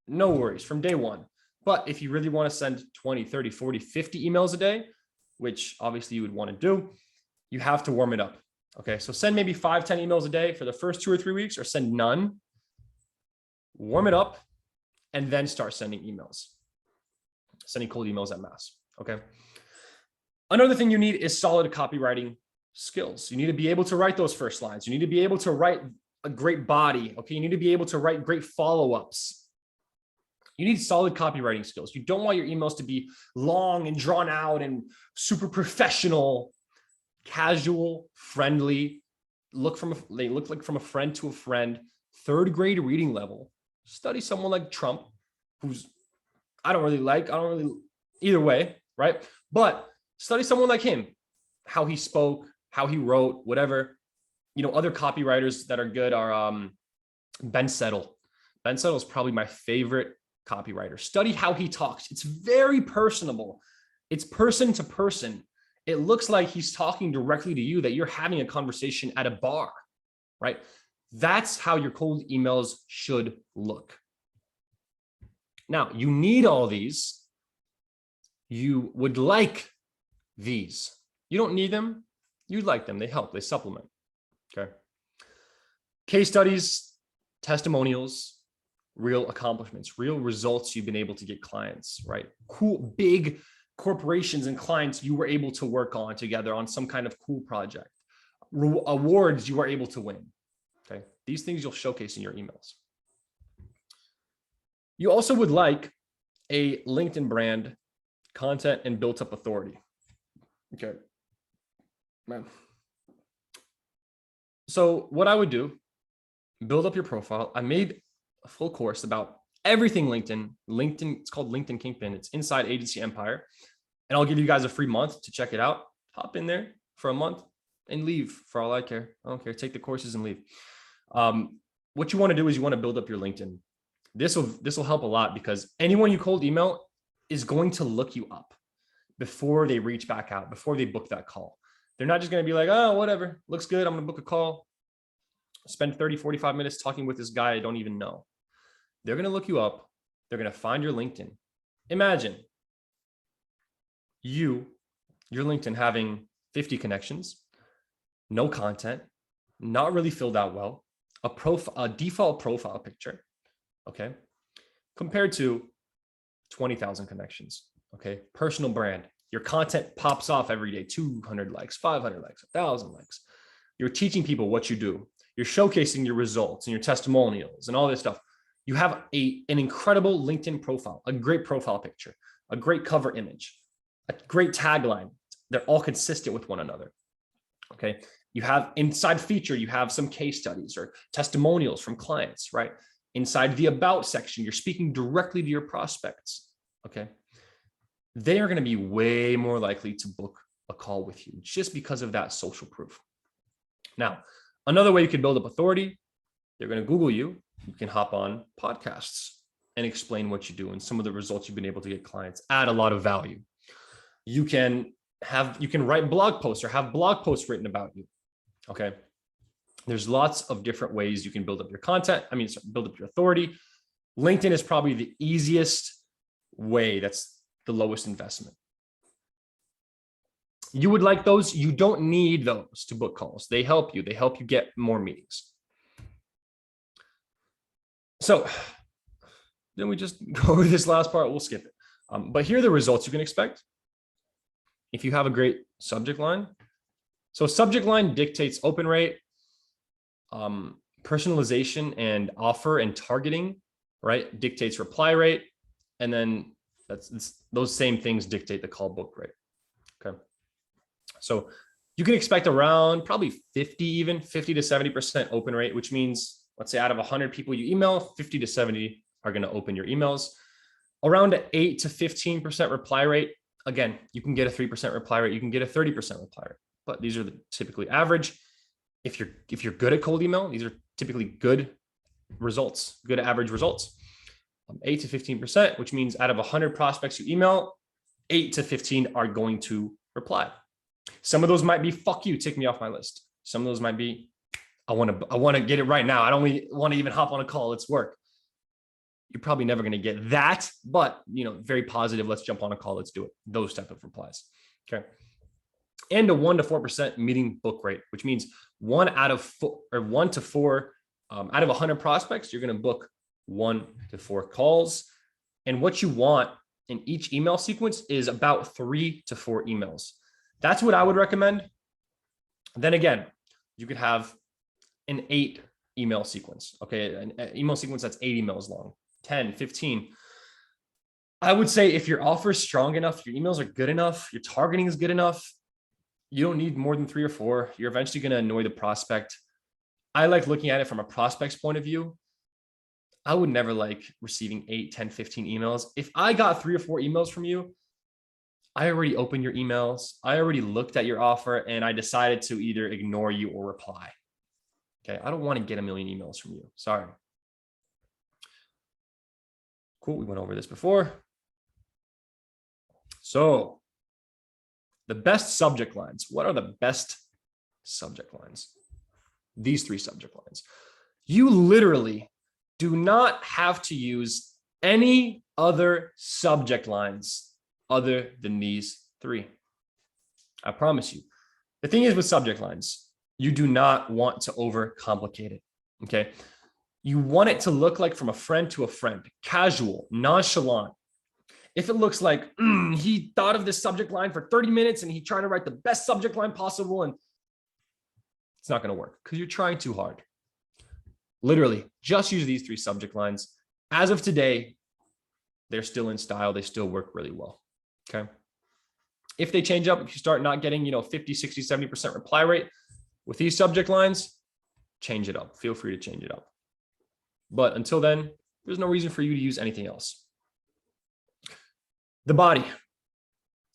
[SPEAKER 1] No worries from day one. But if you really want to send 20, 30, 40, 50 emails a day, which obviously you would want to do, you have to warm it up. Okay. So send maybe 5, 10 emails a day for the first 2 or 3 weeks, or send none, warm it up, and then start sending emails, sending cold emails at mass. Okay. Another thing you need is solid copywriting skills. You need to be able to write those first lines. You need to be able to write a great body. Okay. You need to be able to write great follow-ups. You need solid copywriting skills. You don't want your emails to be long and drawn out and super professional. Casual, friendly, they look like from a friend to a friend, 3rd grade reading level. Study someone like Trump, who's either way, right? But study someone like him, how he spoke, how he wrote, whatever. Other copywriters that are good are Ben Settle. Ben Settle is probably my favorite copywriter. Study how he talks. It's very personable. It's person to person. It looks like he's talking directly to you, that you're having a conversation at a bar, right? That's how your cold emails should look. Now, you need all these. You would like these. You don't need them. You'd like them. They help. They supplement. Okay. Case studies, testimonials, real accomplishments, real results you've been able to get clients, right? Cool, big corporations and clients you were able to work on together on some kind of cool project, awards you were able to win. Okay. These things you'll showcase in your emails. You also would like a LinkedIn brand, content, and built up authority. Okay. Man. So what I would do, build up your profile. I made a full course about everything LinkedIn. It's called LinkedIn Kingpin. It's inside Agency Empire. And I'll give you guys a free month to check it out. Hop in there for a month and leave for all I care. I don't care. Take the courses and leave. What you want to do is you want to build up your LinkedIn. This will help a lot because anyone you cold email is going to look you up before they reach back out, before they book that call. They're not just going to be like, oh, whatever, looks good. I'm going to book a call, spend 30, 45 minutes talking with this guy I don't even know. They're going to look you up. They're going to find your LinkedIn. Imagine your LinkedIn having 50 connections, no content, not really filled out well, a default profile picture, okay, compared to 20,000 connections, okay, personal brand. Your content pops off every day, 200 likes, 500 likes, 1,000 likes. You're teaching people what you do. You're showcasing your results and your testimonials and all this stuff. You have an incredible LinkedIn profile, a great profile picture, a great cover image, a great tagline. They're all consistent with one another, okay? You have inside feature, you have some case studies or testimonials from clients, right? Inside the about section, you're speaking directly to your prospects, okay? They are going to be way more likely to book a call with you just because of that social proof. Now, another way you can build up authority, they're going to Google you. You can hop on podcasts and explain what you do and some of the results you've been able to get clients, add a lot of value. You can write blog posts or have blog posts written about you. Okay. There's lots of different ways you can build up your content. Build up your authority. LinkedIn is probably the easiest way. That's the lowest investment. You would like those. You don't need those to book calls. They help you. They help you get more meetings. So then we just go over this last part. We'll skip it. But here are the results you can expect if you have a great subject line. So subject line dictates open rate, personalization and offer and targeting, right? Dictates reply rate. And then those same things dictate the call book rate. Okay. So you can expect around probably 50 to 70% open rate, which means, let's say out of 100 people you email, 50 to 70 are going to open your emails. Around an 8 to 15% reply rate. Again, you can get a 3% reply rate. You can get a 30% reply rate, but these are the typically average. If you're good at cold email, these are typically good results, good average results. 8 to 15%, which means out of 100 prospects you email, 8 to 15 are going to reply. Some of those might be, fuck you, take me off my list. Some of those might be, I want to get it right now. I don't want to even hop on a call. Let's work. You're probably never going to get that, but very positive. Let's jump on a call. Let's do it. Those type of replies. Okay. And a 1 to 4% meeting book rate, which means 1 to 4 out of 100 prospects, you're going to book 1 to 4 calls. And what you want in each email sequence is about 3 to 4 emails. That's what I would recommend. Then again, you could have an 8 email sequence. Okay. An email sequence that's 8 emails long, 10, 15. I would say if your offer is strong enough, your emails are good enough, your targeting is good enough, you don't need more than 3 or 4. You're eventually going to annoy the prospect. I like looking at it from a prospect's point of view. I would never like receiving 8, 10, 15 emails. If I got 3 or 4 emails from you, I already opened your emails. I already looked at your offer and I decided to either ignore you or reply. Okay. I don't want to get a million emails from you. Sorry. Cool. We went over this before. So the best subject lines. What are the best subject lines? These 3 subject lines. You literally do not have to use any other subject lines other than these 3. I promise you. The thing is with subject lines, you do not want to overcomplicate it. Okay. You want it to look like from a friend to a friend, casual, nonchalant. If it looks like he thought of this subject line for 30 minutes and he tried to write the best subject line possible, and it's not going to work because you're trying too hard. Literally, just use these 3 subject lines. As of today, they're still in style. They still work really well. Okay. If they change up, if you start not getting, 50, 60, 70% reply rate with these subject lines, change it up. Feel free to change it up. But until then, there's no reason for you to use anything else. The body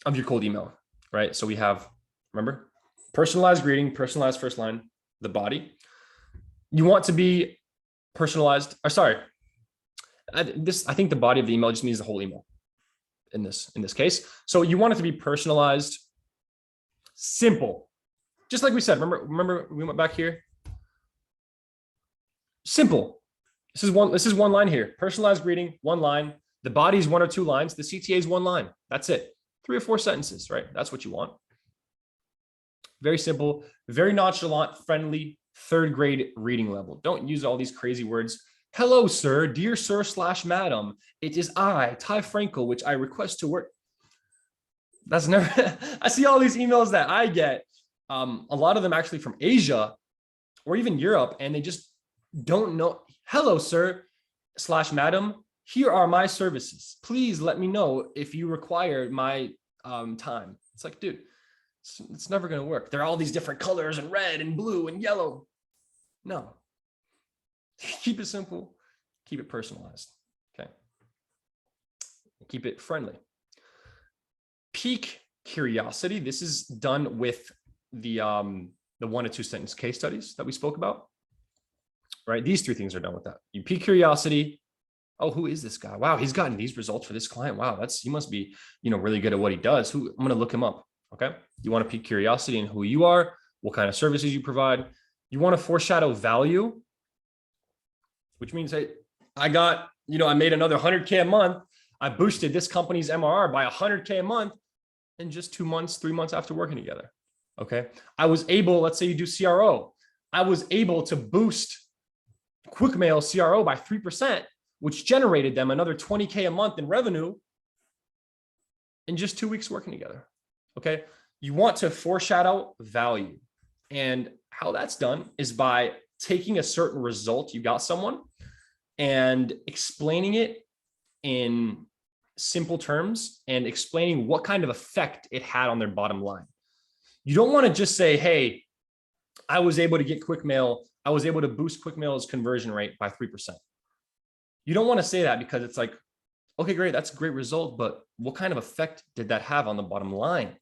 [SPEAKER 1] of your cold email, right? So we have, remember, personalized greeting, personalized first line, the body. You want to be personalized, or sorry, I think the body of the email just means the whole email in this case. So you want it to be personalized, simple, just like we said. Remember we went back here. Simple. This is one line here. Personalized greeting, 1 line. The body is 1 or 2 lines. The CTA is 1 line. That's it. 3 or 4 sentences, right? That's what you want. Very simple, very nonchalant, friendly, 3rd grade reading level. Don't use all these crazy words. Hello, sir, dear sir / madam. It is I, Ty Frankel, which I request to work. That's never, I see all these emails that I get. A lot of them actually from Asia or even Europe, and they just don't know. Hello, sir / madam. Here are my services. Please let me know if you require my time. It's like, dude, it's never going to work. There are all these different colors and red and blue and yellow. No. Keep it simple. Keep it personalized. Okay. Keep it friendly. Pique curiosity. This is done with the 1 to 2 sentence case studies that we spoke about. Right? These 3 things are done with that. You pique curiosity. Oh, who is this guy? Wow, he's gotten these results for this client. Wow, he must be, really good at what he does. I'm going to look him up. Okay. You want to pique curiosity in who you are, what kind of services you provide. You want to foreshadow value, which means, hey, I got, I made another 100K a month. I boosted this company's MRR by 100K a month in just 2 months, 3 months after working together. Okay. I was able, let's say you do CRO. I was able to boost QuickMail CRO by 3%, which generated them another 20K a month in revenue in just 2 weeks working together. Okay. You want to foreshadow value. And how that's done is by taking a certain result you got someone and explaining it in simple terms and explaining what kind of effect it had on their bottom line. You don't want to just say, hey, I was able to get QuickMail. I was able to boost QuickMail's conversion rate by 3%. You don't want to say that because it's like, okay, great. That's a great result. But what kind of effect did that have on the bottom line?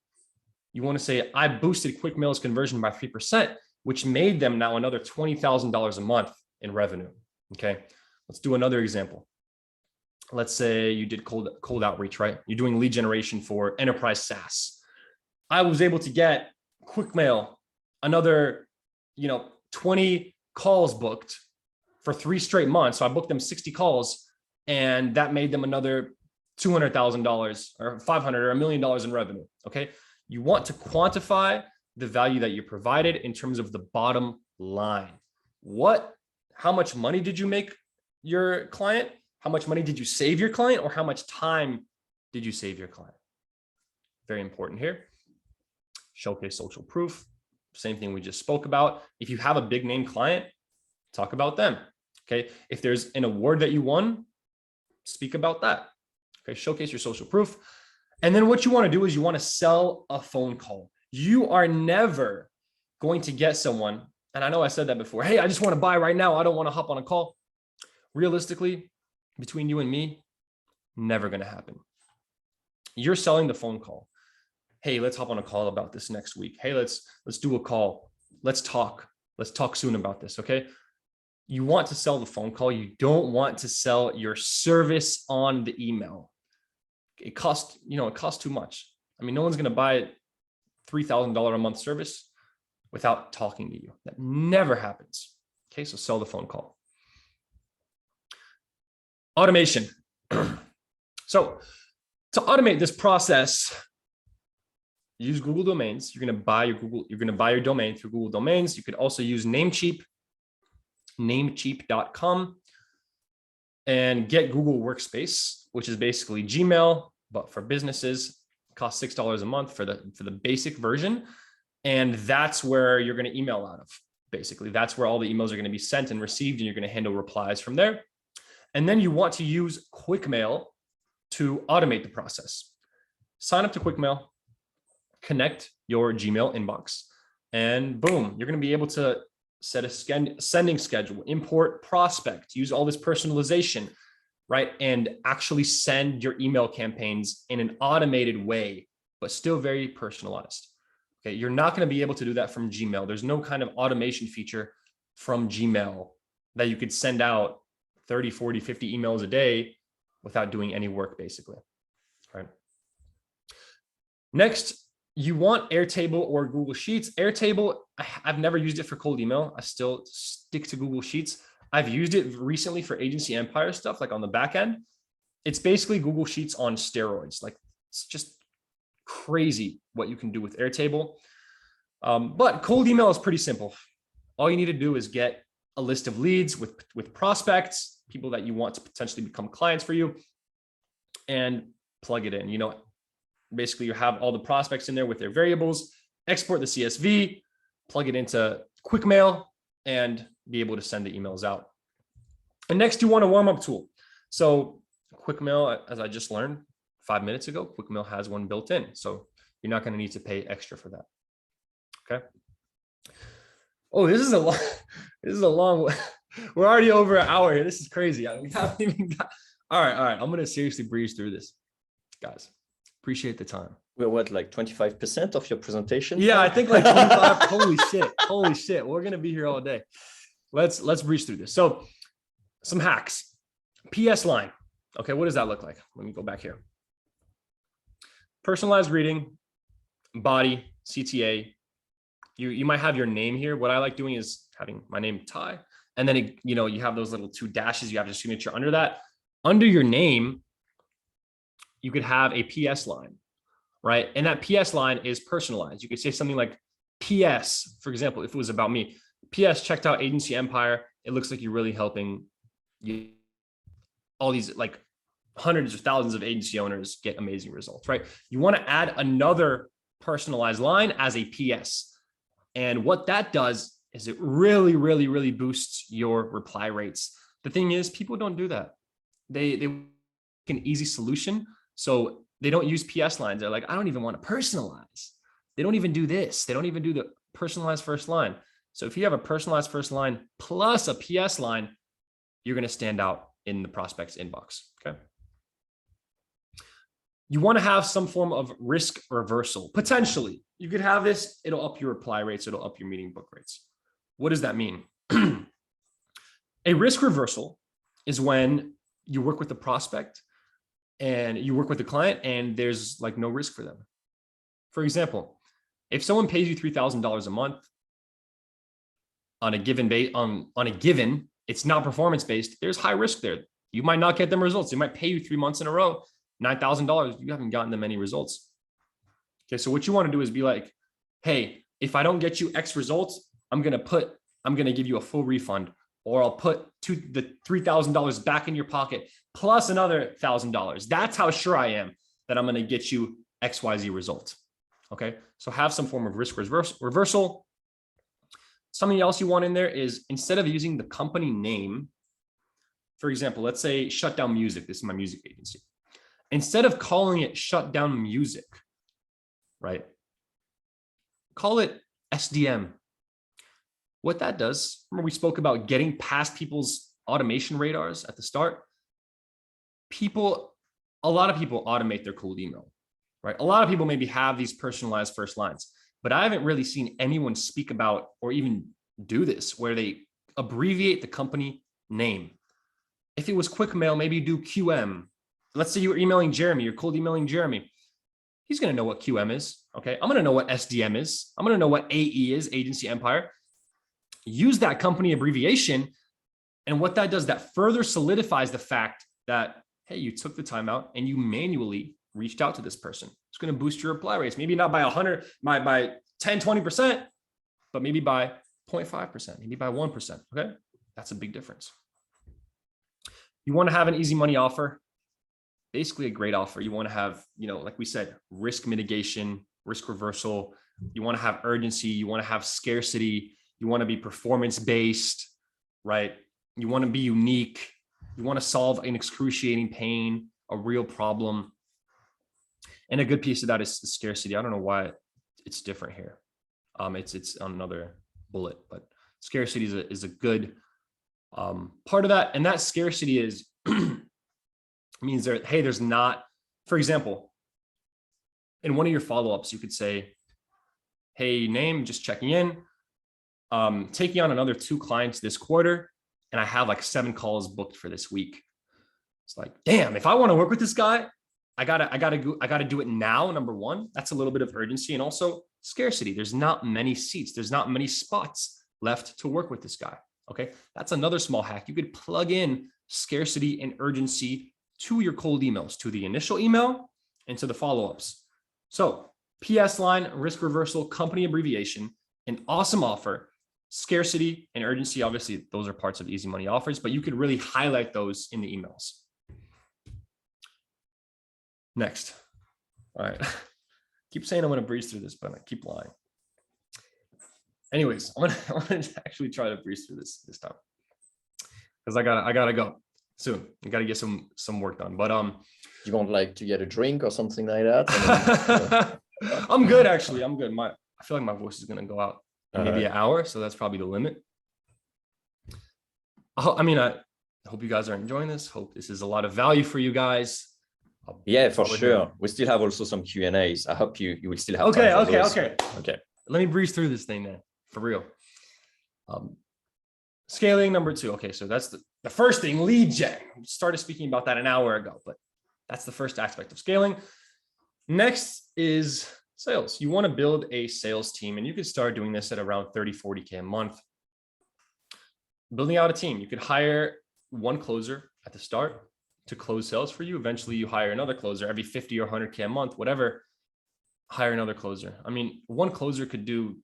[SPEAKER 1] You want to say, I boosted QuickMail's conversion by 3%, which made them now another $20,000 a month in revenue. Okay. Let's do another example. Let's say you did cold outreach, right? You're doing lead generation for enterprise SaaS. I was able to get QuickMail another, 20 calls booked for 3 straight months. So I booked them 60 calls and that made them another $200,000 or $500 or $1 million in revenue. Okay. You want to quantify the value that you provided in terms of the bottom line. How much money did you make your client? How much money did you save your client? Or how much time did you save your client? Very important here. Showcase social proof. Same thing we just spoke about. If you have a big name client, talk about them. Okay. If there's an award that you won, speak about that. Okay. Showcase your social proof. And then what you want to do is you want to sell a phone call. You are never going to get someone. And I know I said that before. Hey, I just want to buy right now. I don't want to hop on a call. Realistically, between you and me, never going to happen. You're selling the phone call. Hey, let's hop on a call about this next week. Hey, let's do a call. Let's talk. Let's talk soon about this. Okay. You want to sell the phone call. You don't want to sell your service on the email. It costs too much. I mean, no one's going to buy $3,000 a month service without talking to you. That never happens. Okay. So sell the phone call. Automation. So to automate this process, use Google Domains. You're going to buy your domain through Google Domains. You could also use Namecheap, namecheap.com, and get Google Workspace, which is basically Gmail, but for businesses, it costs $6 a month for the basic version. And that's where you're going to email out of. Basically, that's where all the emails are going to be sent and received, and you're going to handle replies from there. And then you want to use QuickMail to automate the process. Sign up to QuickMail, connect your Gmail inbox, and boom, you're going to be able to set a sending schedule, import prospect, use all this personalization, right? And actually send your email campaigns in an automated way, but still very personalized. Okay, you're not going to be able to do that from Gmail. There's no kind of automation feature from Gmail that you could send out 30, 40, 50 emails a day without doing any work, basically. All right. Next, you want Airtable or Google Sheets. Airtable, I've never used it for cold email. I still stick to Google Sheets. I've used it recently for Agency Empire stuff, like on the back end. It's basically Google Sheets on steroids. Like, it's just crazy what you can do with Airtable. But cold email is pretty simple. All you need to do is get a list of leads with prospects, people that you want to potentially become clients for you, and plug it in. You know, basically you have all the prospects in there with their variables, export the CSV, plug it into QuickMail, and be able to send the emails out. And next, you want a warm-up tool. So QuickMail, as I just learned 5 minutes ago, QuickMail has one built in. So you're not going to need to pay extra for that. Okay. Oh, this is a long, we're already over an hour here. This is crazy. We haven't even got, all right. I'm going to seriously breeze through this, guys. Appreciate the time.
[SPEAKER 2] We're what, like 25% of your presentation?
[SPEAKER 1] Yeah, I think like 25. Holy shit. We're going to be here all day. Let's breeze through this. So some hacks. PS line. Okay. What does that look like? Let me go back here. Personalized greeting, body, CTA. You might have your name here. What I like doing is having my name, Ty, and then you have those little 2 dashes. You have your signature under that. Under your name, you could have a PS line, right? And that PS line is personalized. You could say something like PS, for example, if it was about me. PS, checked out Agency Empire. It looks like you're really helping you, all these like hundreds of thousands of agency owners get amazing results, right? You want to add another personalized line as a PS. And what that does is it really, really, really boosts your reply rates. The thing is, people don't do that. They an easy solution. So they don't use PS lines. They're like, I don't even want to personalize. They don't even do this. They don't even do the personalized first line. So if you have a personalized first line plus a PS line, you're going to stand out in the prospect's inbox. Okay. You want to have some form of risk reversal. Potentially, you could have this. It'll up your reply rates. It'll up your meeting book rates. What does that mean? A risk reversal is when you work with the prospect and you work with the client and there's like no risk for them. For example, if someone pays you $3,000 a month on a given it's not performance based, there's high risk there. You might not get them results. They might pay you 3 months in a row, $9,000. You haven't gotten them any results. Okay. So what you want to do is be like, hey, if I don't get you X results, I'm going to give you a full refund, or I'll put the $3,000 back in your pocket plus another $1,000. That's how sure I am that I'm going to get you XYZ results. Okay. So have some form of risk reversal. Something else you want in there is, instead of using the company name, for example, let's say Shutdown Music. This is my music agency. Instead of calling it Shutdown Music, right? Call it SDM. What that does, remember we spoke about getting past people's automation radars at the start. A lot of people automate their cold email, right? A lot of people maybe have these personalized first lines, but I haven't really seen anyone speak about or even do this where they abbreviate the company name. If it was QuickMail, maybe you do QM. Let's say you were emailing Jeremy, you're cold emailing Jeremy. He's going to know what QM is. Okay. I'm going to know what SDM is. I'm going to know what AE is, Agency Empire. Use that company abbreviation. And what that does, that further solidifies the fact that, hey, you took the time out and you manually reached out to this person. It's going to boost your reply rates. Maybe not by 100, by 10, 20%, but maybe by 0.5%, maybe by 1%. Okay. That's a big difference. You want to have an easy money offer. basically a great offer. You want to have, like we said, risk mitigation, risk reversal. You want to have urgency. You want to have scarcity. You want to be performance-based, right? You want to be unique. You want to solve an excruciating pain, a real problem. And a good piece of that is the scarcity. I don't know why it's different here. It's on another bullet, but scarcity is a good part of that. And that scarcity is means that, hey, there's not, for example, in one of your follow-ups, you could say, hey, name, just checking in, taking on another 2 clients this quarter, and I have like 7 calls booked for this week. It's like, damn, if I want to work with this guy, I gotta do it now. Number one, that's a little bit of urgency, and also scarcity. There's not many seats. There's not many spots left to work with this guy. Okay, that's another small hack. You could plug in scarcity and urgency to your cold emails, to the initial email and to the follow-ups. So PS line, risk reversal, company abbreviation, an awesome offer, scarcity and urgency. Obviously, those are parts of easy money offers, but you could really highlight those in the emails. Next. All right. Keep saying I'm going to breeze through this, but I keep lying. Anyways, I'm going to actually try to breeze through this time, because I gotta go soon. I gotta get some work done. But
[SPEAKER 2] you want like to get a drink or something like that?
[SPEAKER 1] I'm good, actually. I'm good. I feel like my voice is going to go out in maybe an hour, so that's probably the limit. I hope you guys are enjoying this. Hope this is a lot of value for you guys.
[SPEAKER 2] Yeah, for sure. We still have also some Q&As. I hope you will still have time for those. Okay.
[SPEAKER 1] Let me breeze through this thing then, for real. Scaling number 2. Okay, so that's the first thing, lead gen. We started speaking about that an hour ago, but that's the first aspect of scaling. Next is sales. You want to build a sales team, and you could start doing this at around 30, 40K a month. Building out a team. You could hire one closer at the start to close sales for you. Eventually you hire another closer every 50 or 100K a month, whatever. Hire another closer. I mean, one closer could do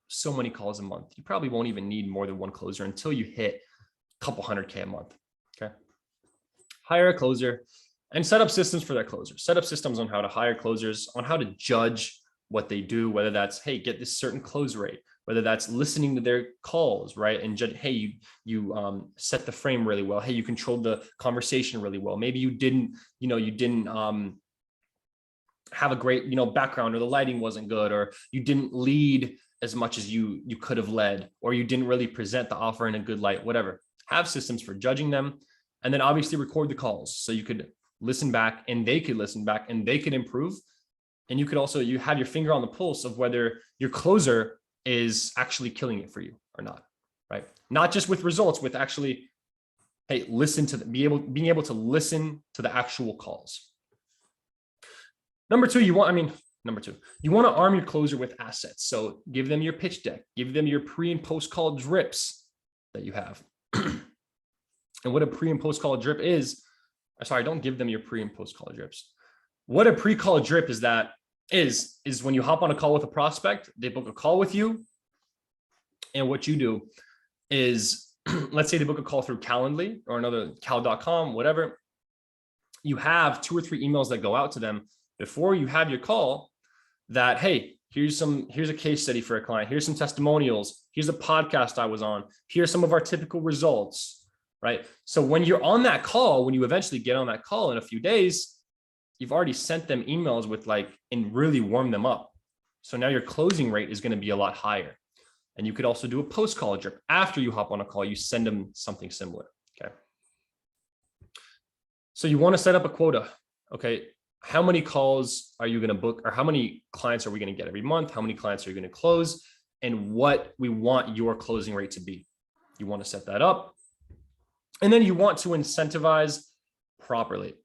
[SPEAKER 1] so many calls a month. You probably won't even need more than one closer until you hit a couple 100K a month. Okay. Hire a closer and set up systems for that closer. Set up systems on how to hire closers, on how to judge what they do, whether that's, hey, get this certain close rate, whether that's listening to their calls, right? And judge, hey, you set the frame really well. Hey, you controlled the conversation really well. Maybe you didn't have a great, background, or the lighting wasn't good, or you didn't lead as much as you could have led, or you didn't really present the offer in a good light, whatever. Have systems for judging them. And then obviously record the calls, so you could listen back and they could listen back and they could improve. And you could also, you have your finger on the pulse of whether your closer is actually killing it for you or not, right? Not just with results, with actually, hey, listen to being able to listen to the actual calls. Number two, you want to arm your closer with assets. So give them your pitch deck, give them your pre and post call drips that you have. And what a pre and post call drip is, sorry, don't give them your pre and post call drips. What a pre-call drip is when you hop on a call with a prospect, they book a call with you. And what you do is, let's say they book a call through Calendly or another cal.com, whatever. You have 2 or 3 emails that go out to them before you have your call that, hey, here's a case study for a client. Here's some testimonials. Here's a podcast I was on. Here's some of our typical results, right? So when you're on that call, when you eventually get on that call in a few days, you've already sent them emails with and really warm them up. So now your closing rate is going to be a lot higher. And you could also do a post-call drip. After you hop on a call, you send them something similar. Okay. So you want to set up a quota. Okay. How many calls are you going to book, or how many clients are we going to get every month? How many clients are you going to close, and what we want your closing rate to be? You want to set that up. And then you want to incentivize properly.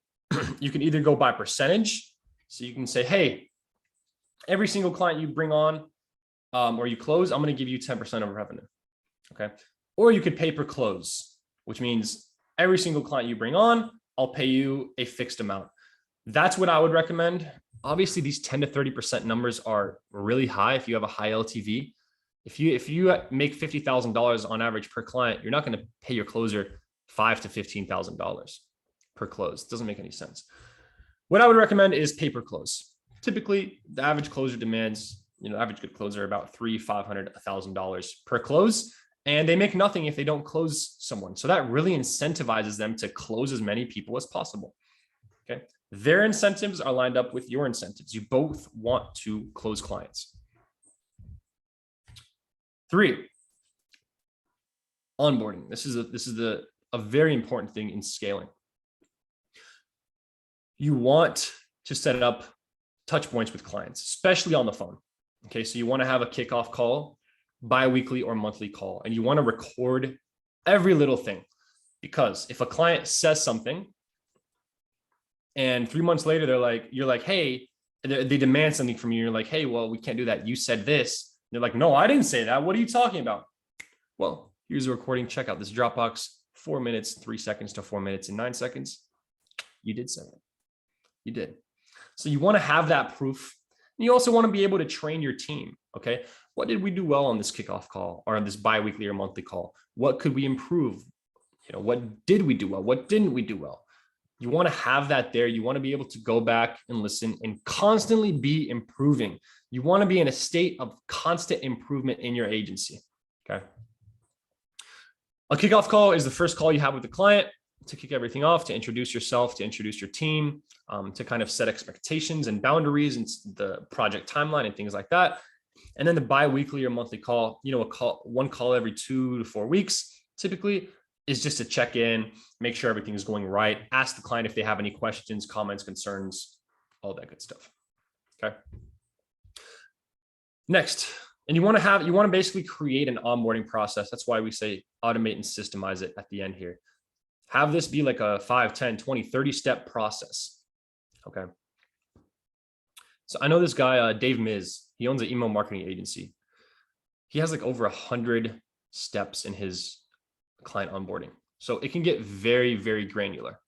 [SPEAKER 1] You can either go by percentage. So you can say, hey, every single client you bring on or you close, I'm going to give you 10% of revenue. Okay. Or you could pay per close, which means every single client you bring on, I'll pay you a fixed amount. That's what I would recommend. Obviously, these 10 to 30% numbers are really high if you have a high LTV. If you make $50,000 on average per client, you're not going to pay your closer $5,000 to $15,000 per close. It doesn't make any sense. What I would recommend is pay per close. Typically, the average closer demands, average good closer about $300, $500, $1,000 per close, and they make nothing if they don't close someone. So that really incentivizes them to close as many people as possible. Okay, their incentives are lined up with your incentives. You both want to close clients. 3, onboarding. This is a very important thing in scaling. You want to set up touch points with clients, especially on the phone. Okay, so you want to have a kickoff call, bi-weekly or monthly call, and you want to record every little thing, because if a client says something and 3 months later you're like, hey, they demand something from you, you're like, hey, well, we can't do that, you said this. They're like, no, I didn't say that, what are you talking about? Well, here's a recording, check out this Dropbox, 4 minutes, 3 seconds to 4 minutes and 9 seconds. You did say it. You did. So you want to have that proof. And you also want to be able to train your team. Okay, what did we do well on this kickoff call or on this bi-weekly or monthly call? What could we improve? What did we do well? What didn't we do well? You want to have that there. You want to be able to go back and listen and constantly be improving. You want to be in a state of constant improvement in your agency. Okay. A kickoff call is the first call you have with the client to kick everything off, to introduce yourself, to introduce your team, to kind of set expectations and boundaries and the project timeline and things like that. And then the bi-weekly or monthly call, one call every 2 to 4 weeks, typically, is just to check in, make sure everything is going right, ask the client if they have any questions, comments, concerns, all that good stuff. Okay. Next, and you want to basically create an onboarding process. That's why we say automate and systemize it at the end here. Have this be like a 5, 10, 20, 30 step process. Okay. So I know this guy, Dave Miz, he owns an email marketing agency. He has like over 100 steps in his client onboarding. So it can get very, very granular.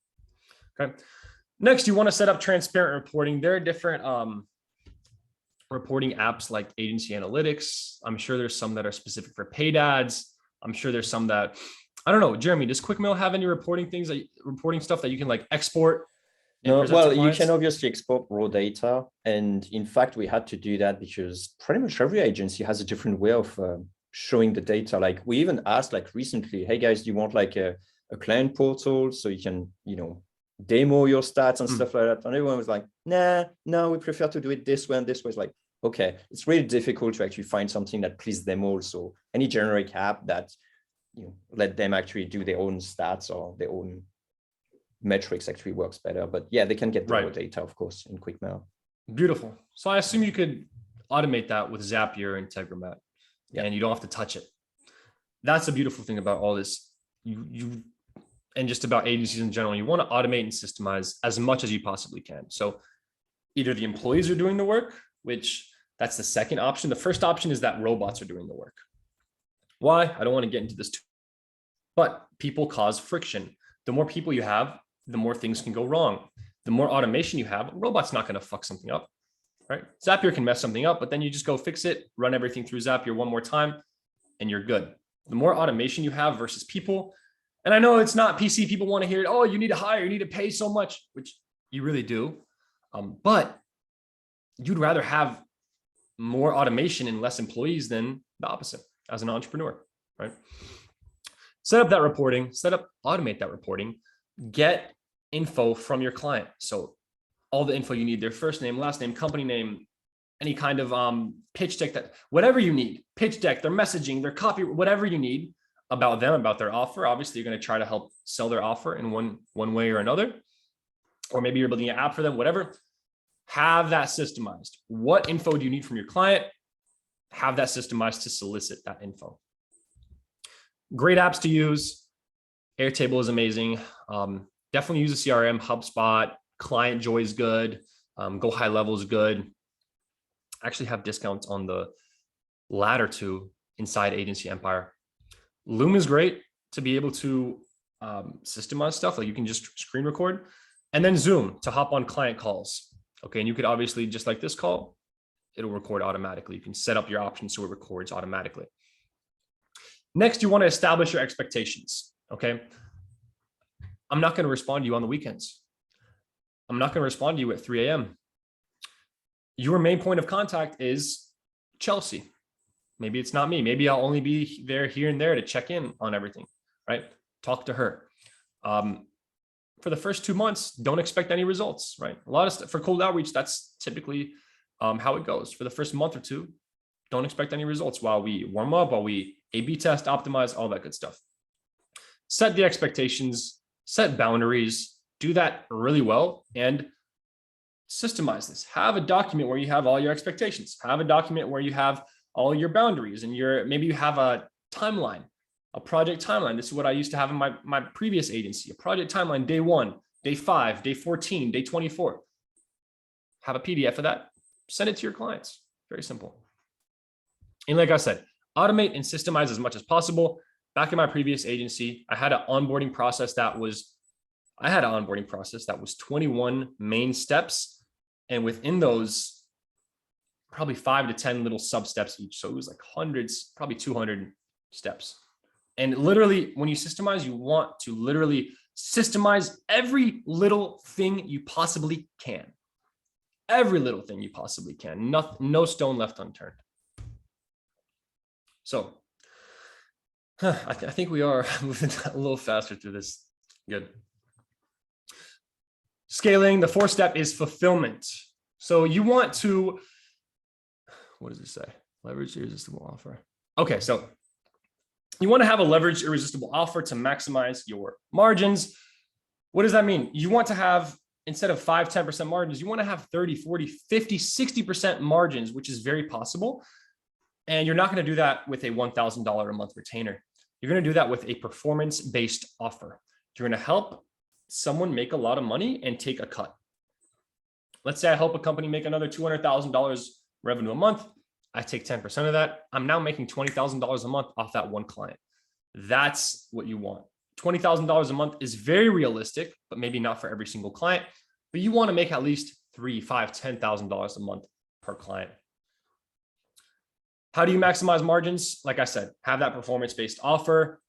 [SPEAKER 1] Okay. Next, you want to set up transparent reporting. There are different reporting apps like Agency Analytics. I'm sure there's some that are specific for paid ads. I'm sure there's some that, I don't know, Jeremy, does QuickMail have any reporting stuff that you can like export?
[SPEAKER 2] No, well, you can obviously export raw data. And in fact, we had to do that because pretty much every agency has a different way of showing the data. Like we even asked like recently, hey guys, do you want like a client portal so you can, demo your stats and stuff like that? And everyone was like, nah, no, we prefer to do it this way and this way. It's like, okay, it's really difficult to actually find something that pleases them all. So any generic app that, let them actually do their own stats or their own metrics actually works better. But yeah, they can get the raw data, of course, in QuickMail.
[SPEAKER 1] Beautiful. So I assume you could automate that with Zapier and Integromat, and you don't have to touch it. That's the beautiful thing about all this. You and just about agencies in general, you want to automate and systemize as much as you possibly can. So either the employees are doing the work, which that's the second option. The first option is that robots are doing the work. Why? I don't want to get into this too, but people cause friction. The more people you have, the more things can go wrong. The more automation you have, a robot's not going to fuck something up, right? Zapier can mess something up, but then you just go fix it, run everything through Zapier one more time, and you're good. The more automation you have versus people, and I know it's not PC, people want to hear it, oh, you need to hire, you need to pay so much, which you really do. But you'd rather have more automation and less employees than the opposite as an entrepreneur, right? Set up that reporting, automate that reporting, get info from your client. So all the info you need, their first name, last name, company name, any kind of pitch deck, whatever you need, pitch deck, their messaging, their copy, whatever you need about them, about their offer. Obviously, you're going to try to help sell their offer in one way or another, or maybe you're building an app for them, whatever. Have that systemized. What info do you need from your client? Have that systemized to solicit that info. Great apps to use. Airtable is amazing. Definitely use a CRM. HubSpot, Client Joy is good. Go High Level is good. Actually have discounts on the latter two inside Agency Empire. Loom is great to be able to systemize stuff. Like you can just screen record, and then Zoom to hop on client calls. Okay, and you could obviously, just like this call, it'll record automatically. You can set up your options so it records automatically. Next, you want to establish your expectations. Okay. I'm not going to respond to you on the weekends. I'm not going to respond to you at 3 a.m. Your main point of contact is Chelsea. Maybe it's not me. Maybe I'll only be there here and there to check in on everything, right? Talk to her. For the first 2 months, don't expect any results, right? A lot of stuff for cold outreach, that's typically how it goes. For the first month or two, don't expect any results while we warm up, while we A/B test, optimize, all that good stuff. Set the expectations, set boundaries, do that really well, and systemize this. Have a document where you have all your expectations. Have a document where you have all your boundaries and maybe you have a timeline, a project timeline. This is what I used to have in my previous agency, a project timeline, day 1, day 5, day 14, day 24. Have a PDF of that, send it to your clients. Very simple. And like I said, automate and systemize as much as possible. Back in my previous agency, I had an onboarding process that was 21 main steps. And within those, probably 5 to 10 little sub steps each. So it was like hundreds, probably 200 steps. And literally, when you systemize, you want to literally systemize every little thing you possibly can. Every little thing you possibly can. No stone left unturned. So I think we are moving a little faster through this. Good. Scaling, the 4th step is fulfillment. So you want to, what does it say? Leverage irresistible offer. Okay, so you want to have a leverage irresistible offer to maximize your margins. What does that mean? You want to have, instead of 5, 10% margins, you want to have 30, 40, 50, 60% margins, which is very possible. And you're not going to do that with a $1,000 a month retainer. You're going to do that with a performance-based offer. You're going to help someone make a lot of money and take a cut. Let's say I help a company make another $200,000 revenue a month. I take 10% of that. I'm now making $20,000 a month off that one client. That's what you want. $20,000 a month is very realistic, but maybe not for every single client. But you want to make at least $3,000, $5,000, $10,000 a month per client. How do you maximize margins? Like I said, have that performance-based offer.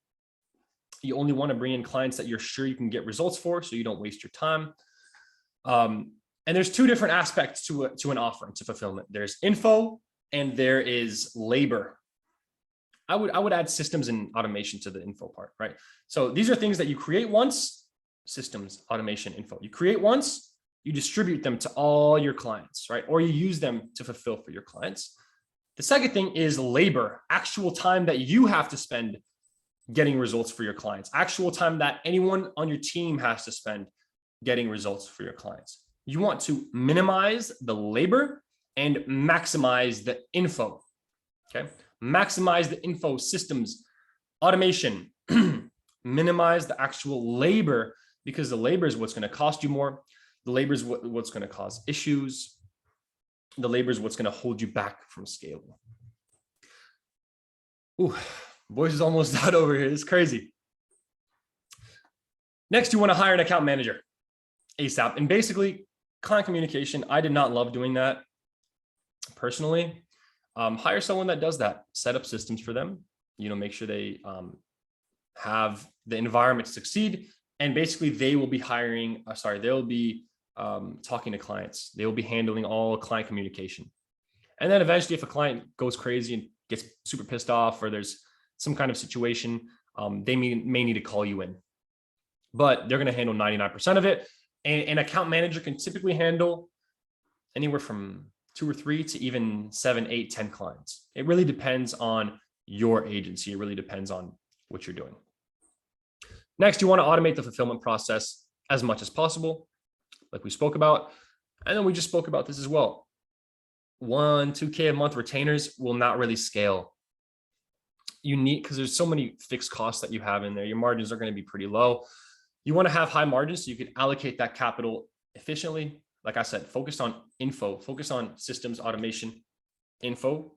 [SPEAKER 1] You only want to bring in clients that you're sure you can get results for, so you don't waste your time. And there's 2 different aspects to an offer, to fulfillment. There's info and there is labor. I would add systems and automation to the info part, right? So these are things that you create once, systems, automation, info. You create once, you distribute them to all your clients, right? Or you use them to fulfill for your clients. The second thing is labor, actual time that you have to spend getting results for your clients, actual time that anyone on your team has to spend getting results for your clients. You want to minimize the labor and maximize the info, okay? Maximize the info, systems, automation, minimize the actual labor, because the labor is what's going to cost you more. The labor is what's going to cause issues. The labor is what's going to hold you back from scaling. Ooh, boys is almost done over here. It's crazy. Next, you want to hire an account manager ASAP. And basically, client communication, I did not love doing that personally. Hire someone that does that. Set up systems for them. Make sure they have the environment to succeed. And basically, they will be they'll be talking to clients. They will be handling all client communication. And then eventually, if a client goes crazy and gets super pissed off, or there's some kind of situation, they may need to call you in. But they're going to handle 99% of it. And an account manager can typically handle anywhere from 2 or 3 to even 7, 8, 10 clients. It really depends on your agency. It really depends on what you're doing. Next, you want to automate the fulfillment process as much as possible, like we spoke about. And then we just spoke about this as well. 1, 2K a month retainers will not really scale. You need, because there's so many fixed costs that you have in there. Your margins are going to be pretty low. You want to have high margins so you can allocate that capital efficiently. Like I said, focus on info, focus on systems, automation, info,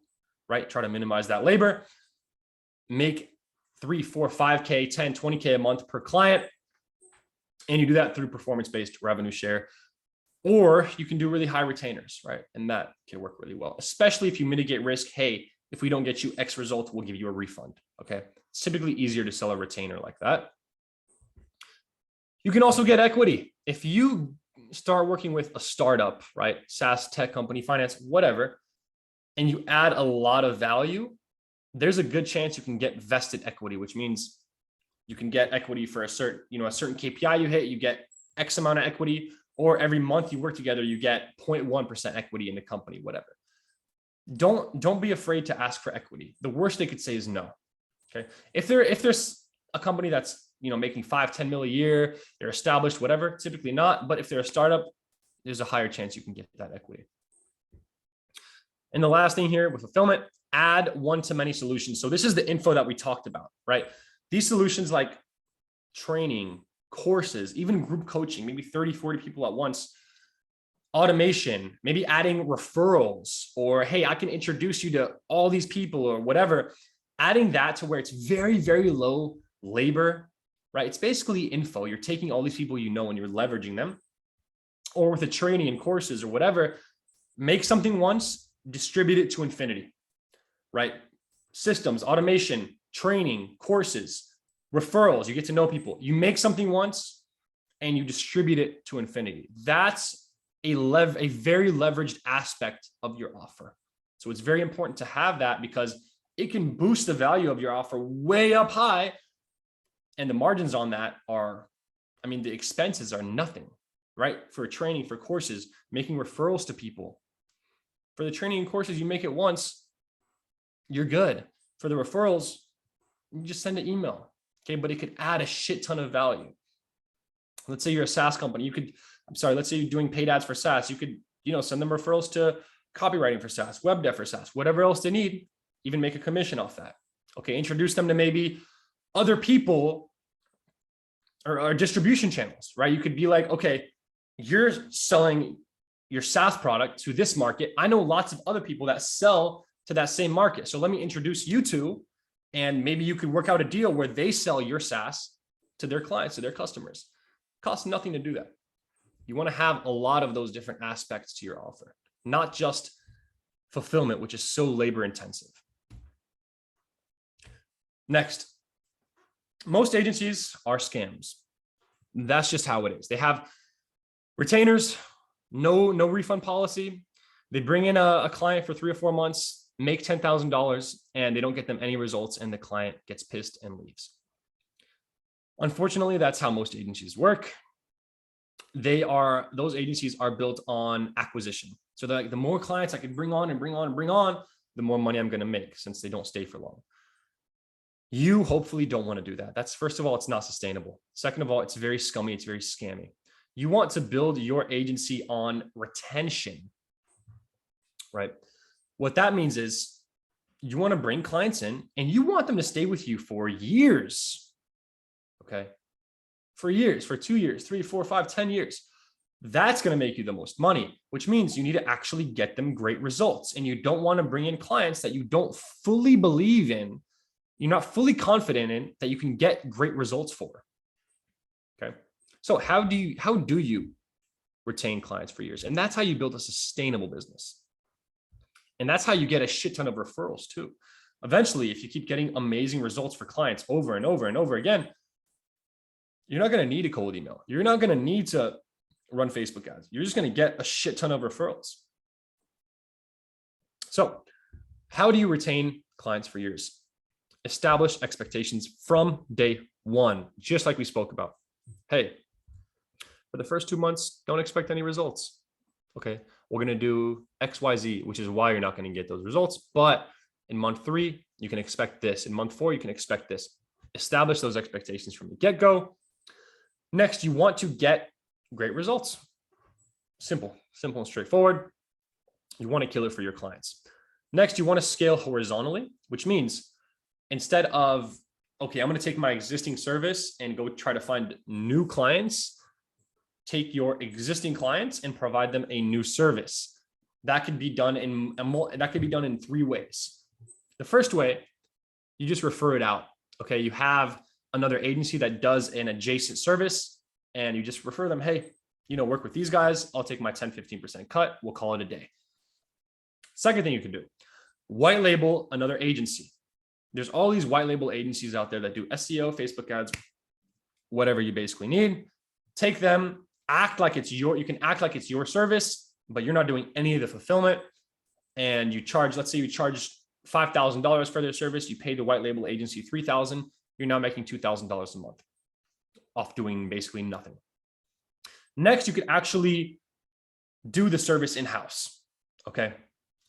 [SPEAKER 1] right? Try to minimize that labor. Make 3, 4, 5K, 10, 20K a month per client. And you do that through performance-based revenue share. Or you can do really high retainers, right? And that can work really well, especially if you mitigate risk. Hey, if we don't get you X result, we'll give you a refund. Okay. It's typically easier to sell a retainer like that. You can also get equity. If you start working with a startup, right? SaaS, tech company, finance, whatever, and you add a lot of value, there's a good chance you can get vested equity, which means you can get equity for a certain KPI you hit, you get X amount of equity, or every month you work together, you get 0.1% equity in the company, whatever. Don't be afraid to ask for equity. The worst they could say is no. Okay. If there's a company that's making 5-10 mil a year, they're established, whatever, typically not. But if they're a startup, there's a higher chance you can get that equity. And the last thing here with fulfillment, add one-to-many solutions. So this is the info that we talked about, right? These solutions like training, courses, even group coaching, maybe 30, 40 people at once, automation, maybe adding referrals, or, hey, I can introduce you to all these people or whatever, adding that to where it's very, very low labor, right? It's basically info. You're taking all these people and you're leveraging them. Or with the training and courses or whatever, make something once, distribute it to infinity, right? Systems, automation, training, courses, referrals, you get to know people. You make something once and you distribute it to infinity. That's a very leveraged aspect of your offer. So it's very important to have that because it can boost the value of your offer way up high. And the margins on that the expenses are nothing, right? For training, for courses, making referrals to people. For the training and courses, you make it once, you're good. For the referrals, you just send an email, okay? But it could add a shit ton of value. Let's say you're a SaaS company. Let's say you're doing paid ads for SaaS. You could, send them referrals to copywriting for SaaS, web dev for SaaS, whatever else they need, even make a commission off that. Okay, introduce them to maybe other people or distribution channels, right? You could be like, okay, you're selling your SaaS product to this market. I know lots of other people that sell to that same market. So let me introduce you to, and maybe you could work out a deal where they sell your SaaS to their clients, to their customers. It costs nothing to do that. You want to have a lot of those different aspects to your offer, not just fulfillment, which is so labor intensive. Next, most agencies are scams. That's just how it is. They have retainers, no refund policy. They bring in a client for 3 or 4 months, make $10,000, and they don't get them any results, and the client gets pissed and leaves. Unfortunately, that's how most agencies work. Those agencies are built on acquisition. So the more clients I can bring on, the more money I'm going to make, since they don't stay for long. You hopefully don't want to do that. That's, first of all, it's not sustainable. Second of all, it's very scummy. It's very scammy. You want to build your agency on retention, right? What that means is you want to bring clients in and you want them to stay with you for years. Okay. For years, for 2 years, 3, 4, 5, 10 years. That's going to make you the most money, which means you need to actually get them great results. And you don't want to bring in clients that you don't fully believe in, you're not fully confident in, that you can get great results for. Okay. So how do you retain clients for years? And that's how you build a sustainable business. And that's how you get a shit ton of referrals too. Eventually, if you keep getting amazing results for clients over and over and over again, you're not going to need a cold email. You're not going to need to run Facebook ads. You're just going to get a shit ton of referrals. So how do you retain clients for years? Establish expectations from day one, just like we spoke about. Hey, for the first 2 months, don't expect any results. Okay, we're going to do XYZ, which is why you're not going to get those results. But in month 3, you can expect this. In month 4, you can expect this. Establish those expectations from the get-go. Next, you want to get great results. Simple and straightforward. You want to kill it for your clients. Next, you want to scale horizontally, which means instead of, okay, I'm going to take my existing service and go try to find new clients, take your existing clients and provide them a new service. That could be done in 3 ways. The first way, you just refer it out. Okay, you have another agency that does an adjacent service and you just refer them, hey, work with these guys. I'll take my 10-15% cut. We'll call it a day. Second thing you can do, white label another agency. There's all these white label agencies out there that do SEO, Facebook ads, whatever you basically need. take them, act like it's you can act like it's your service, but you're not doing any of the fulfillment. And you charge, let's say you charge $5,000 for their service. You pay the white label agency $3,000. You're now making $2,000 a month off doing basically nothing. Next, you could actually do the service in-house. Okay.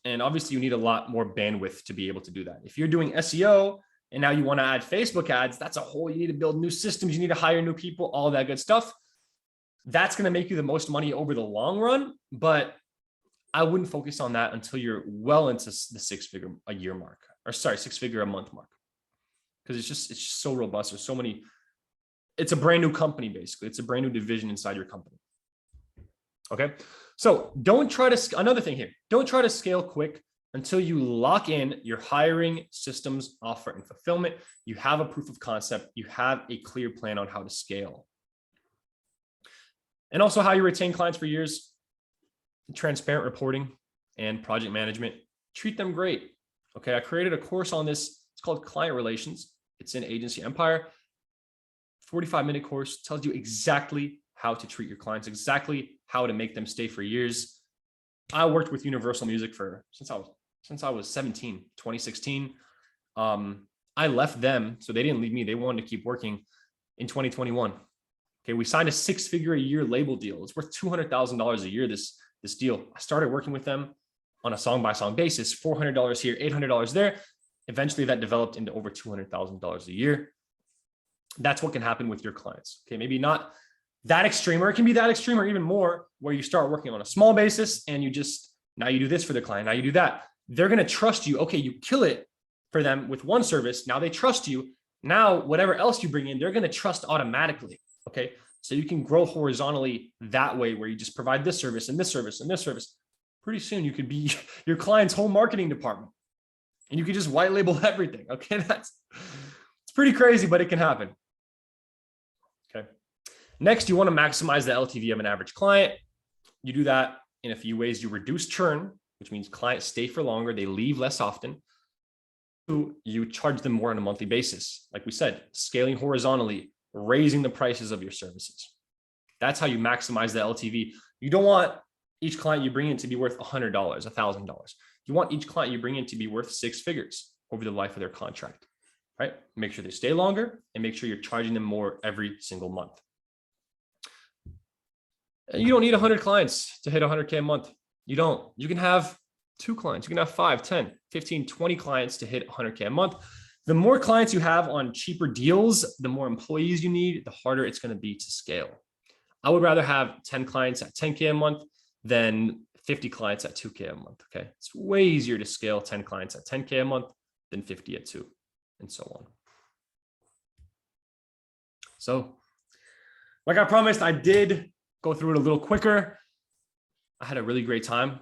[SPEAKER 1] And obviously you need a lot more bandwidth to be able to do that. If you're doing SEO and now you want to add Facebook ads, that's a whole, you need to build new systems. You need to hire new people, all that good stuff. That's going to make you the most money over the long run, but I wouldn't focus on that until you're well into the 6-figure a year mark, or sorry, 6-figure a month mark. Because it's just so robust. There's so many, it's a brand new company, basically. It's a brand new division inside your company. Okay. So don't try to, another thing here, don't try to scale quick until you lock in your hiring, systems, offer, and fulfillment. You have a proof of concept. You have a clear plan on how to scale. And also how you retain clients for years, transparent reporting and project management. Treat them great. Okay. I created a course on this. It's called Client Relations. It's in Agency Empire. 45-minute course tells you exactly how to treat your clients, exactly how to make them stay for years. I worked with Universal Music since I was 17, 2016. I left them, so they didn't leave me. They wanted to keep working in 2021. Okay, we signed a 6-figure a year label deal. It's worth $200,000 a year, this deal. I started working with them on a song-by-song basis, $400 here, $800 there. Eventually that developed into over $200,000 a year. That's what can happen with your clients. Okay, maybe not that extreme, or it can be that extreme or even more, where you start working on a small basis and you just, now you do this for the client, now you do that. They're going to trust you. Okay, you kill it for them with one service. Now they trust you. Now, whatever else you bring in, they're going to trust automatically. Okay, so you can grow horizontally that way, where you just provide this service and this service and this service. Pretty soon you could be your client's whole marketing department and you could just white label everything. Okay, it's pretty crazy, but it can happen. Okay. Next, you want to maximize the LTV of an average client. You do that in a few ways. You reduce churn, which means clients stay for longer. They leave less often. You charge them more on a monthly basis. Like we said, scaling horizontally, raising the prices of your services. That's how you maximize the LTV. You don't want each client you bring in to be worth $100, $1,000. You want each client you bring in to be worth 6 figures over the life of their contract, right? Make sure they stay longer and make sure you're charging them more every single month. You don't need 100 clients to hit 100K a month. You don't. You can have 2 clients. You can have 5, 10, 15, 20 clients to hit 100K a month. The more clients you have on cheaper deals, the more employees you need, the harder it's going to be to scale. I would rather have 10 clients at 10K a month than 50 clients at 2K a month. Okay. It's way easier to scale 10 clients at 10K a month than 50 at 2, and so on. So, like I promised, I did go through it a little quicker. I had a really great time.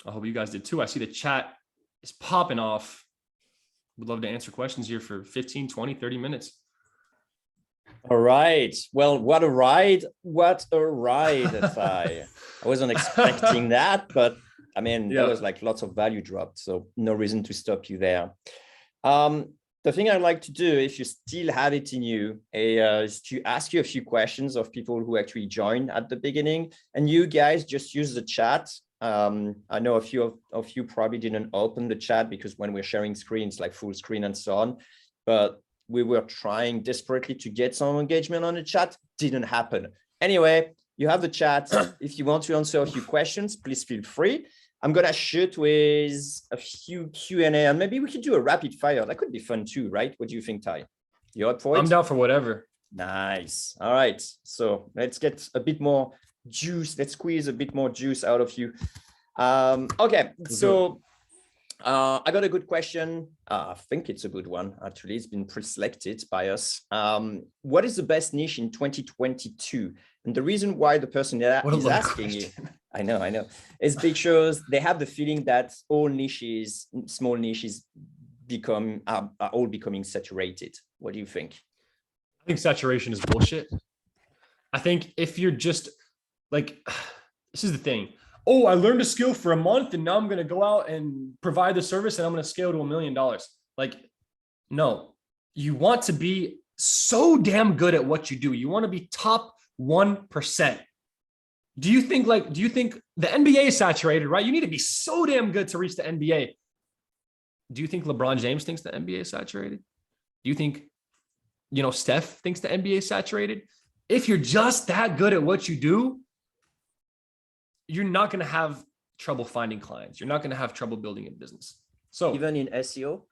[SPEAKER 1] I hope you guys did too. I see the chat is popping off. Would love to answer questions here for 15, 20, 30 minutes.
[SPEAKER 2] All right. Well, what a ride. What a ride. I wasn't expecting that, but I mean, there was like lots of value dropped. So no reason to stop you there. The thing I'd like to do, if you still have it in you, is to ask you a few questions of people who actually joined at the beginning. And you guys just use the chat. I know a few of you probably didn't open the chat because when we're sharing screens, like full screen and so on, but we were trying desperately to get some engagement on the chat. Didn't happen. Anyway, you have the chat. If you want to answer a few questions, please feel free. I'm going to shoot with a few Q&A, and maybe we could do a rapid fire. That could be fun too, right? What do you think, Ty? You're up for it?
[SPEAKER 1] I'm down for whatever.
[SPEAKER 2] Nice. All right. So let's get a bit more juice. Let's squeeze a bit more juice out of you. Okay. So I got a good question. I think it's a good one. Actually, it's been pre-selected by us. What is the best niche in 2022? And the reason why the person is asking you, I know, is because they have the feeling that all niches, small niches, are all becoming saturated. What do you think?
[SPEAKER 1] I think saturation is bullshit. I think if you're just like, this is the thing. Oh, I learned a skill for a month and now I'm going to go out and provide the service and I'm going to scale to $1 million. Like, no, you want to be so damn good at what you do. You want to be top 1%. Do you think the NBA is saturated, right? You need to be so damn good to reach the NBA. Do you think LeBron James thinks the NBA is saturated? Do you think, Steph thinks the NBA is saturated? If you're just that good at what you do, you're not going to have trouble finding clients. You're not going to have trouble building a business. So
[SPEAKER 2] even in SEO,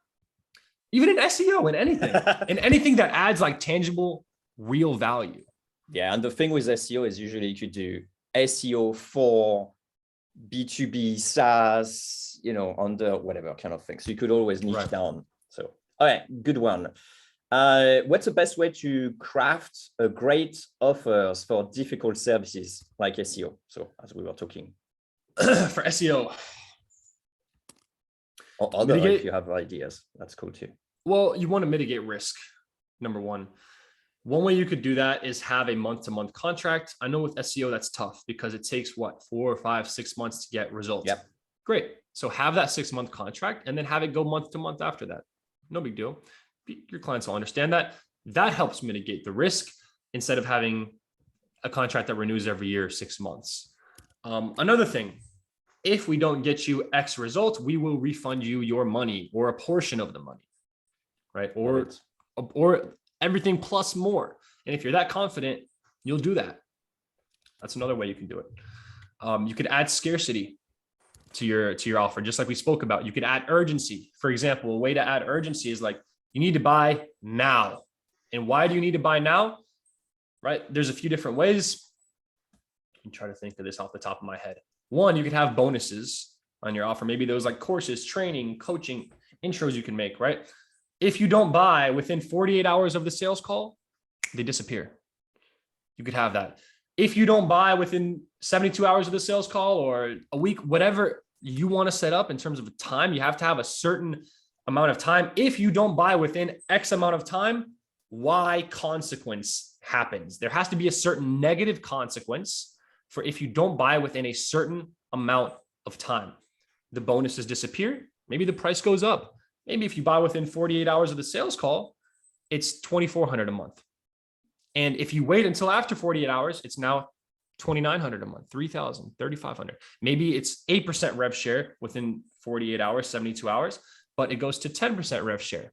[SPEAKER 1] in anything that adds like tangible, real value.
[SPEAKER 2] Yeah. And the thing with SEO is usually you could do SEO for B2B SaaS, under whatever kind of thing. So you could always niche down. So, all right, good one. What's the best way to craft a great offers for difficult services like SEO? So as we were talking.
[SPEAKER 1] For SEO.
[SPEAKER 2] Or other, if you have ideas, that's cool too.
[SPEAKER 1] Well, you want to mitigate risk, number one. One way you could do that is have a month-to-month contract. I know with SEO, that's tough because it takes 4 or 5, 6 months to get results.
[SPEAKER 2] Yep.
[SPEAKER 1] Great. So have that 6-month contract and then have it go month to month after that. No big deal. Your clients will understand that. That helps mitigate the risk instead of having a contract that renews every year, 6 months. Another thing, if we don't get you X results, we will refund you your money or a portion of the money, right? Or everything plus more. And if you're that confident, you'll do that. That's another way you can do it. You could add scarcity to your offer, just like we spoke about. You could add urgency. For example, a way to add urgency is like, you need to buy now. And why do you need to buy now? Right? There's a few different ways. I'm trying to think of this off the top of my head. One, you could have bonuses on your offer. Maybe those like courses, training, coaching, intros you can make, right? If you don't buy within 48 hours of the sales call, they disappear. You could have that. If you don't buy within 72 hours of the sales call or a week, whatever you want to set up in terms of time, you have to have a certain amount of time. If you don't buy within X amount of time, Y consequence happens. There has to be a certain negative consequence for if you don't buy within a certain amount of time. The bonuses disappear. Maybe the price goes up. Maybe if you buy within 48 hours of the sales call, it's $2,400 a month. And if you wait until after 48 hours, it's now $2,900 a month, $3,000, $3,500. Maybe it's 8% rev share within 48 hours, 72 hours, but it goes to 10% rev share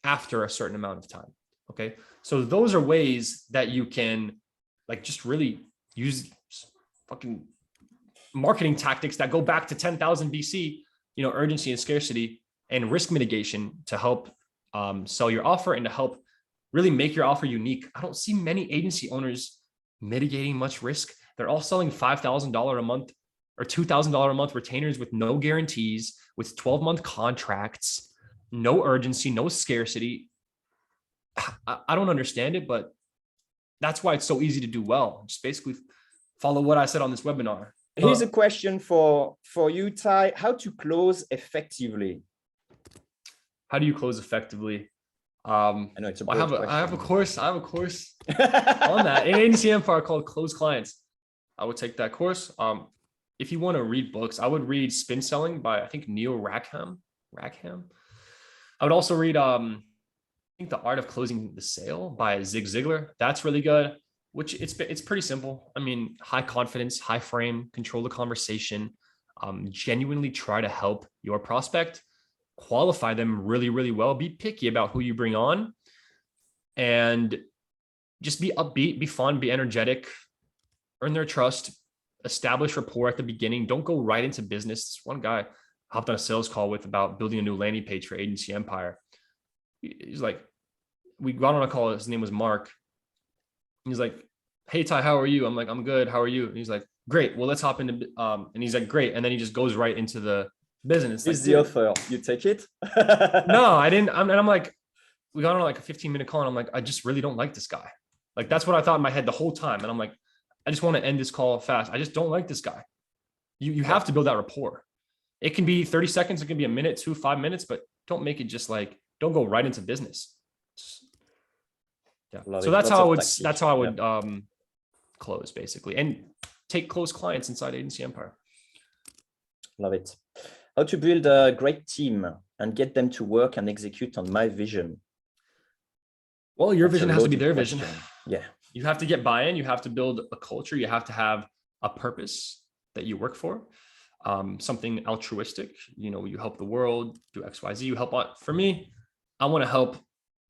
[SPEAKER 1] after a certain amount of time. Okay. So those are ways that you can like just really use fucking marketing tactics that go back to 10,000 BC, urgency and scarcity and risk mitigation to help sell your offer and to help really make your offer unique. I don't see many agency owners mitigating much risk. They're all selling $5,000 a month or $2,000 a month retainers with no guarantees, with 12-month contracts, no urgency, no scarcity. I don't understand it, but that's why it's so easy to do well. Just basically follow what I said on this webinar.
[SPEAKER 2] Here's a question for you, Ty. How to close effectively?
[SPEAKER 1] How do you close effectively?
[SPEAKER 2] I know it's a
[SPEAKER 1] I have a course on that in Agency Empire called Close Clients. I would take that course. If you want to read books, I would read Spin Selling by I think Neil Rackham. I would also read I think The Art of Closing the Sale by Zig Ziglar. That's really good. Which it's pretty simple. I mean, high confidence, high frame, control the conversation, genuinely try to help your prospect, qualify them really, really well, be picky about who you bring on, and just be upbeat, be fun, be energetic, earn their trust, establish rapport at the beginning. Don't go right into business. One guy I hopped on a sales call with about building a new landing page for Agency Empire. He's like, we got on a call. His name was Mark. He's like, hey, Ty, how are you? I'm like, I'm good. How are you? And he's like, great. Well, let's hop into, and he's like, great. And then he just goes right into the business.
[SPEAKER 2] Is the offer, you take it?
[SPEAKER 1] No, I didn't. I'm like, we got on like a 15-minute call and I'm like, I just really don't like this guy. Like, that's what I thought in my head the whole time. And I'm like, I just want to end this call fast. I just don't like this guy. You have to build that rapport. It can be 30 seconds. It can be a minute, 2, 5 minutes, but don't make it just like, don't go right into business. Yeah. So that's how I would close basically, and take close clients inside Agency Empire.
[SPEAKER 2] Love it. How to build a great team and get them to work and execute on my vision.
[SPEAKER 1] Well, your vision has to be their vision.
[SPEAKER 2] Yeah.
[SPEAKER 1] You have to get buy-in. You have to build a culture. You have to have a purpose that you work for, something altruistic. You help the world, do X, Y, Z. You help out. For me, I want to help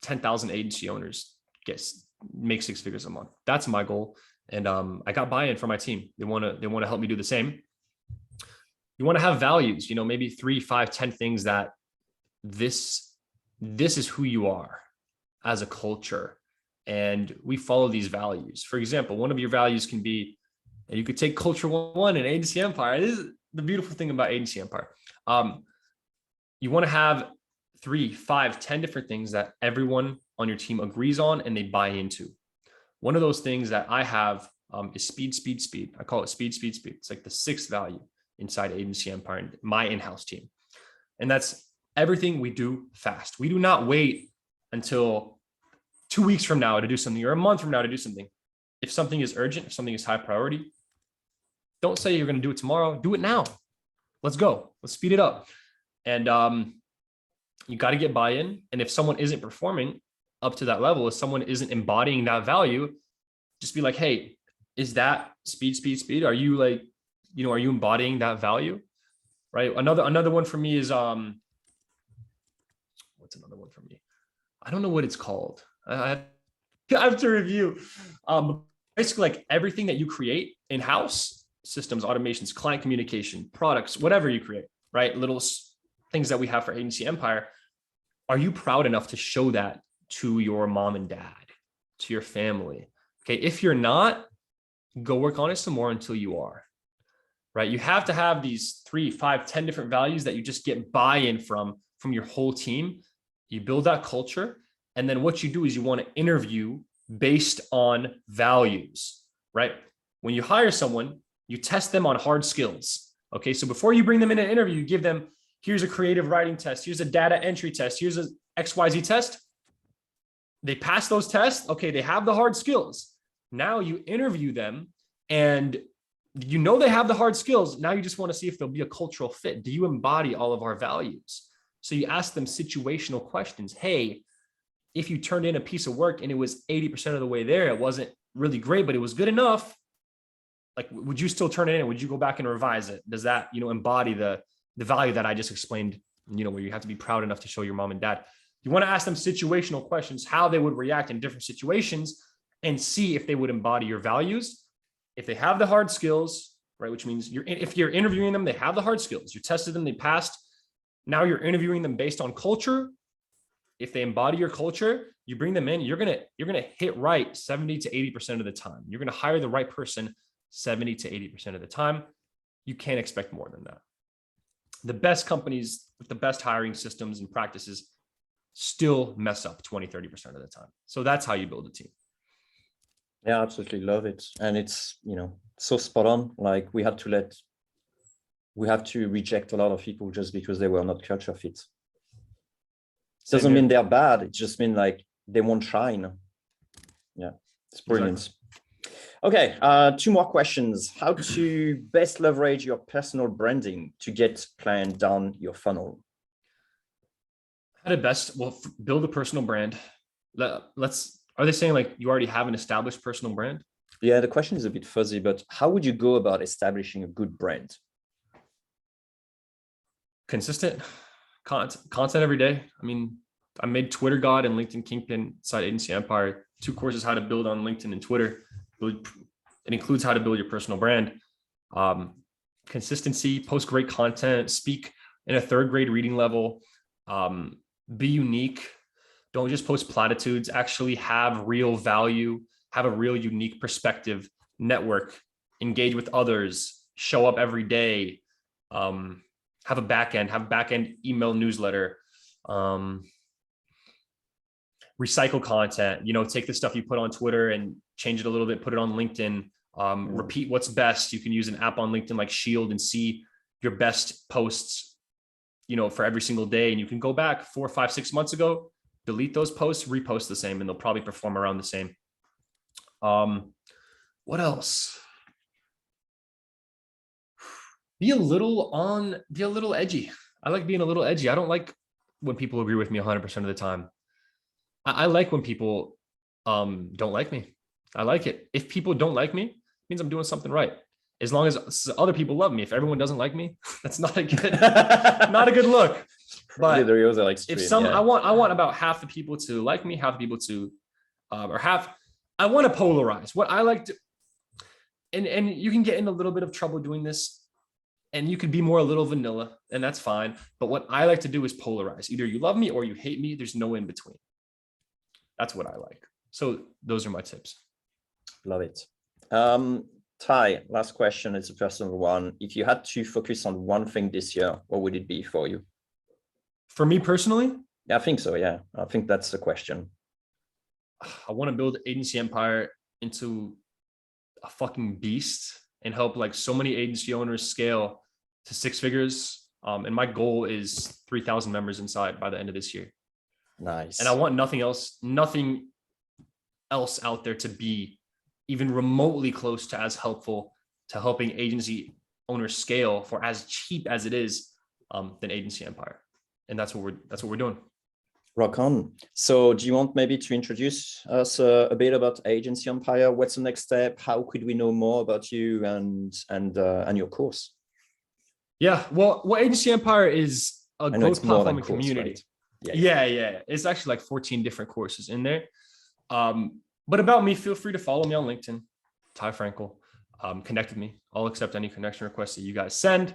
[SPEAKER 1] 10,000 agency owners make 6 figures a month. That's my goal. And I got buy-in from my team. They want to help me do the same. You want to have values, maybe 3, 5, 10 things that this is who you are as a culture. And we follow these values. For example, one of your values can be, and you could take culture 1 in agency empire. This is the beautiful thing about agency empire. You want to have 3, 5, 10 different things that everyone on your team agrees on and they buy into. One of those things that I have is speed, speed, speed. I call it speed, speed, speed. It's like the 6th value inside agency empire and my in-house team. And that's everything we do fast. We do not wait until 2 weeks from now to do something or a month from now to do something. If something is urgent, if something is high priority, don't say you're going to do it tomorrow. Do it now. Let's go. Let's speed it up. And you got to get buy-in. And if someone isn't performing up to that level, if someone isn't embodying that value, just be like, hey, is that speed, speed, speed? Are you like, are you embodying that value? Right. Another one for me is, what's another one for me? I don't know what it's called. I have to review. Basically, like everything that you create in-house, systems, automations, client communication, products, whatever you create, right? Little things that we have for agency empire. Are you proud enough to show that to your mom and dad, to your family? Okay. If you're not, go work on it some more until you are. Right? You have to have these 3, 5, 10 different values that you just get buy-in from your whole team. You build that culture. And then what you do is you want to interview based on values, right? When you hire someone, you test them on hard skills. Okay. So before you bring them in an interview, you give them, here's a creative writing test. Here's a data entry test. Here's a XYZ test. They pass those tests. Okay. They have the hard skills. Now you interview them and they have the hard skills. Now you just want to see if there'll be a cultural fit. Do you embody all of our values? So you ask them situational questions. Hey, if you turned in a piece of work and it was 80% of the way there, it wasn't really great, but it was good enough. Like, would you still turn it in? Would you go back and revise it? Does that, embody the value that I just explained, where you have to be proud enough to show your mom and dad? You want to ask them situational questions, how they would react in different situations and see if they would embody your values. If they have the hard skills, right, which means if you're interviewing them, they have the hard skills. You tested them, they passed. Now you're interviewing them based on culture. If they embody your culture, you bring them in, you're gonna hit right 70 to 80% of the time. You're gonna hire the right person 70 to 80% of the time. You can't expect more than that. The best companies with the best hiring systems and practices still mess up 20, 30% of the time. So that's how you build a team.
[SPEAKER 2] Yeah, absolutely love it. And it's, so spot on. Like we have to reject a lot of people just because they were not culture fit. Doesn't mean they're bad. It just means like they won't shine. Yeah, it's brilliant. Exactly. Okay, 2 more questions. How to best leverage your personal branding to get clients down your funnel?
[SPEAKER 1] How to best, build a personal brand. Are they saying like you already have an established personal brand?
[SPEAKER 2] Yeah, the question is a bit fuzzy, but how would you go about establishing a good brand?
[SPEAKER 1] Consistent content every day. I mean, I made Twitter God and LinkedIn Kingpin side agency empire, 2 courses, how to build on LinkedIn and Twitter. It includes how to build your personal brand. Consistency, post great content, speak in a 3rd grade reading level, be unique. Don't just post platitudes, actually have real value, have a real unique perspective, network, engage with others, show up every day, have a back-end email newsletter, recycle content, take the stuff you put on Twitter and change it a little bit, put it on LinkedIn, repeat what's best. You can use an app on LinkedIn like Shield and see your best posts, for every single day. And you can go back 4, 5, 6 months ago, delete those posts, repost the same, and they'll probably perform around the same. What else? Be a little edgy. I like being a little edgy. I don't like when people agree with me 100% of the time. I like when people don't like me. I like it. If people don't like me, it means I'm doing something right. As long as other people love me. If everyone doesn't like me, that's not a good, not a good look.
[SPEAKER 2] Probably
[SPEAKER 1] But
[SPEAKER 2] the other extreme,
[SPEAKER 1] if some,
[SPEAKER 2] yeah.
[SPEAKER 1] I want about half the people to like me, half the people to, or half, I want to polarize. What I like to, and you can get in a little bit of trouble doing this, and you could be more a little vanilla, and that's fine. But what I like to do is polarize. Either you love me or you hate me. There's no in between. That's what I like. So those are my tips.
[SPEAKER 2] Love it. Ty, last question. It's a personal one. If you had to focus on one thing this year, what would it be for you?
[SPEAKER 1] For me personally?
[SPEAKER 2] Yeah, I think so. Yeah, I think that's the question.
[SPEAKER 1] I want to build agency empire into a fucking beast and help like so many agency owners scale to 6 figures. And my goal is 3,000 members inside by the end of this year.
[SPEAKER 2] Nice.
[SPEAKER 1] And I want nothing else out there to be even remotely close to as helpful to helping agency owners scale for as cheap as it is than agency empire. And that's what we're doing.
[SPEAKER 2] Rock on. So do you want maybe to introduce us a bit about Agency Empire? What's the next step? How could we know more about you and your course?
[SPEAKER 1] Yeah, well, Agency Empire is a growth platform and community. Right? Yeah. It's actually like 14 different courses in there. But about me, feel free to follow me on LinkedIn, Ty Frankel. Connect with me. I'll accept any connection requests that you guys send.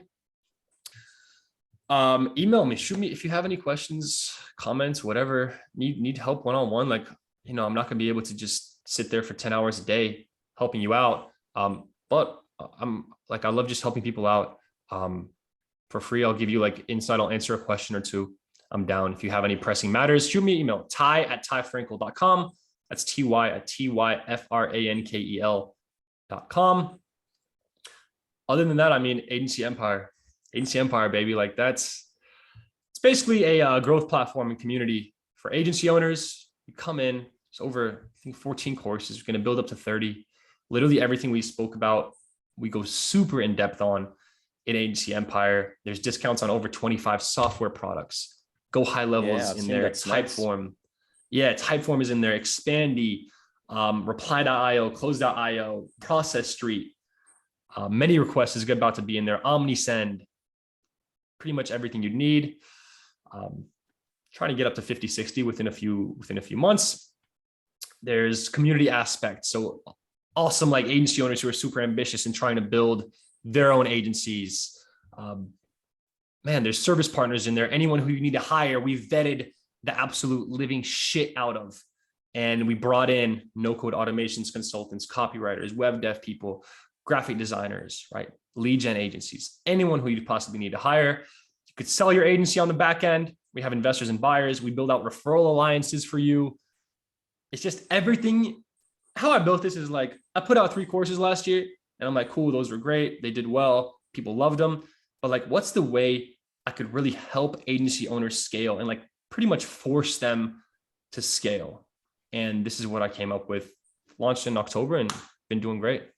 [SPEAKER 1] Email me, shoot me if you have any questions, comments, whatever. Need help one-on-one. Like, I'm not gonna be able to just sit there for 10 hours a day helping you out. But I'm like, I love just helping people out for free. I'll give you like insight. I'll answer a question or two. I'm down. If you have any pressing matters, shoot me an email, ty@tyfrankel.com. That's ty@tyfrankel.com. Other than that, I mean, Agency Empire, baby. Like it's basically a growth platform and community for agency owners. You come in, it's over, I think 14 courses. We're going to build up to 30. Literally everything we spoke about, we go super in depth on in Agency Empire. There's discounts on over 25 software products. Go high levels in there. Typeform. Yeah, Typeform is in there. Expandy, Reply.io, Close.io, Process Street. Many requests is about to be in there. OmniSend, pretty much everything you need. Trying to get up to 50, 60 within a few months. There's community aspects. So awesome, like agency owners who are super ambitious and trying to build their own agencies. Man, there's service partners in there. Anyone who you need to hire, we've vetted the absolute living shit out of. And we brought in no-code automations consultants, copywriters, web dev people, graphic designers, right? Lead gen agencies, anyone who you possibly need to hire. You could sell your agency on the back end. We have investors and buyers. We build out referral alliances for you. It's just everything. How I built this is like, I put out 3 courses last year and I'm like, cool, those were great. They did well. People loved them. But like, what's the way I could really help agency owners scale and like pretty much force them to scale? And this is what I came up with. Launched in October and been doing great.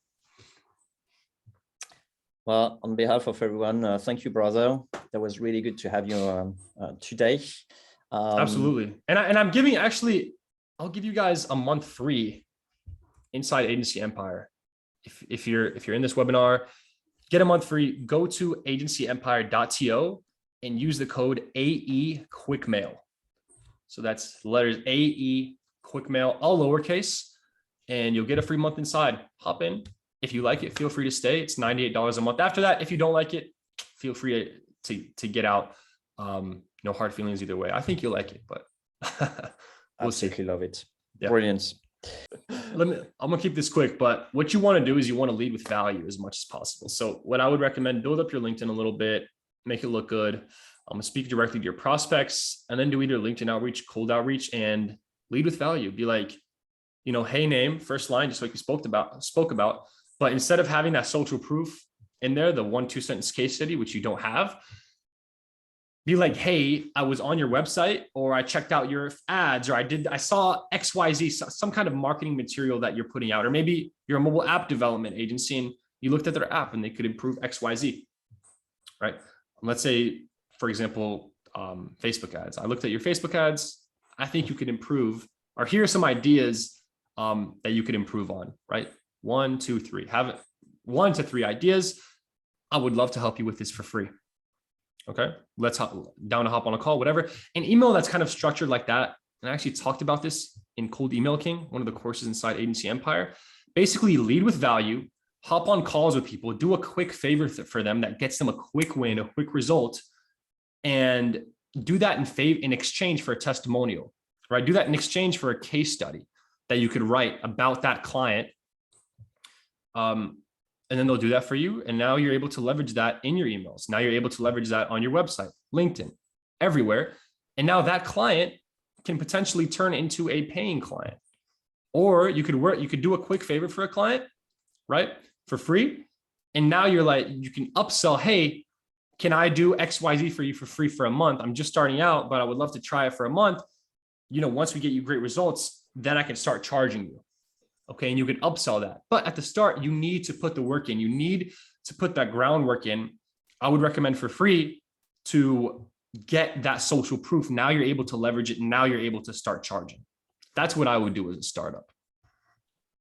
[SPEAKER 2] Well, on behalf of everyone, thank you, brother. That was really good to have you today.
[SPEAKER 1] Absolutely. And I'm giving, actually, I'll give you guys a month free inside Agency Empire. If you're in this webinar, get a month free. Go to agencyempire.to and use the code AE QuickMail. So that's letters AE QuickMail, all lowercase, and you'll get a free month inside. Hop in. If you like it, feel free to stay. It's $98 a month. After that, if you don't like it, feel free to get out. No hard feelings either way. I think you'll like it, but
[SPEAKER 2] we'll absolutely love it.
[SPEAKER 1] Yeah.
[SPEAKER 2] Brilliant.
[SPEAKER 1] I'm gonna keep this quick, but what you want to do is you want to lead with value as much as possible. So what I would recommend, build up your LinkedIn a little bit, make it look good. I'm gonna speak directly to your prospects and then do either LinkedIn outreach, cold outreach, and lead with value. Be like, hey, name, first line, just like we spoke about. But instead of having that social proof in there, the 1-2 sentence case study, which you don't have, be like, hey, I was on your website, or I checked out your ads, or I saw XYZ, some kind of marketing material that you're putting out, or maybe you're a mobile app development agency and you looked at their app and they could improve XYZ, right? Let's say, for example, Facebook ads. I looked at your Facebook ads. I think you could improve, or here are some ideas that you could improve on, right? 1, 2, 3. Have 1 to 3 ideas. I would love to help you with this for free. Okay, let's hop on a call, whatever. An email that's kind of structured like that. And I actually talked about this in Cold Email King, one of the courses inside Agency Empire. Basically, lead with value, hop on calls with people, do a quick favor for them that gets them a quick win, a quick result, and do that in exchange for a testimonial, right? Do that in exchange for a case study that you could write about that client. And then they'll do that for you. And now you're able to leverage that in your emails. Now you're able to leverage that on your website, LinkedIn, everywhere. And now that client can potentially turn into a paying client. Or you could do a quick favor for a client, right? For free. And now you're like, you can upsell, hey, can I do XYZ for you for free for a month? I'm just starting out, but I would love to try it for a month. Once we get you great results, then I can start charging you. Okay. And you can upsell that. But at the start, you need to put the work in. You need to put that groundwork in. I would recommend for free to get that social proof. Now you're able to leverage it. And now you're able to start charging. That's what I would do as a startup.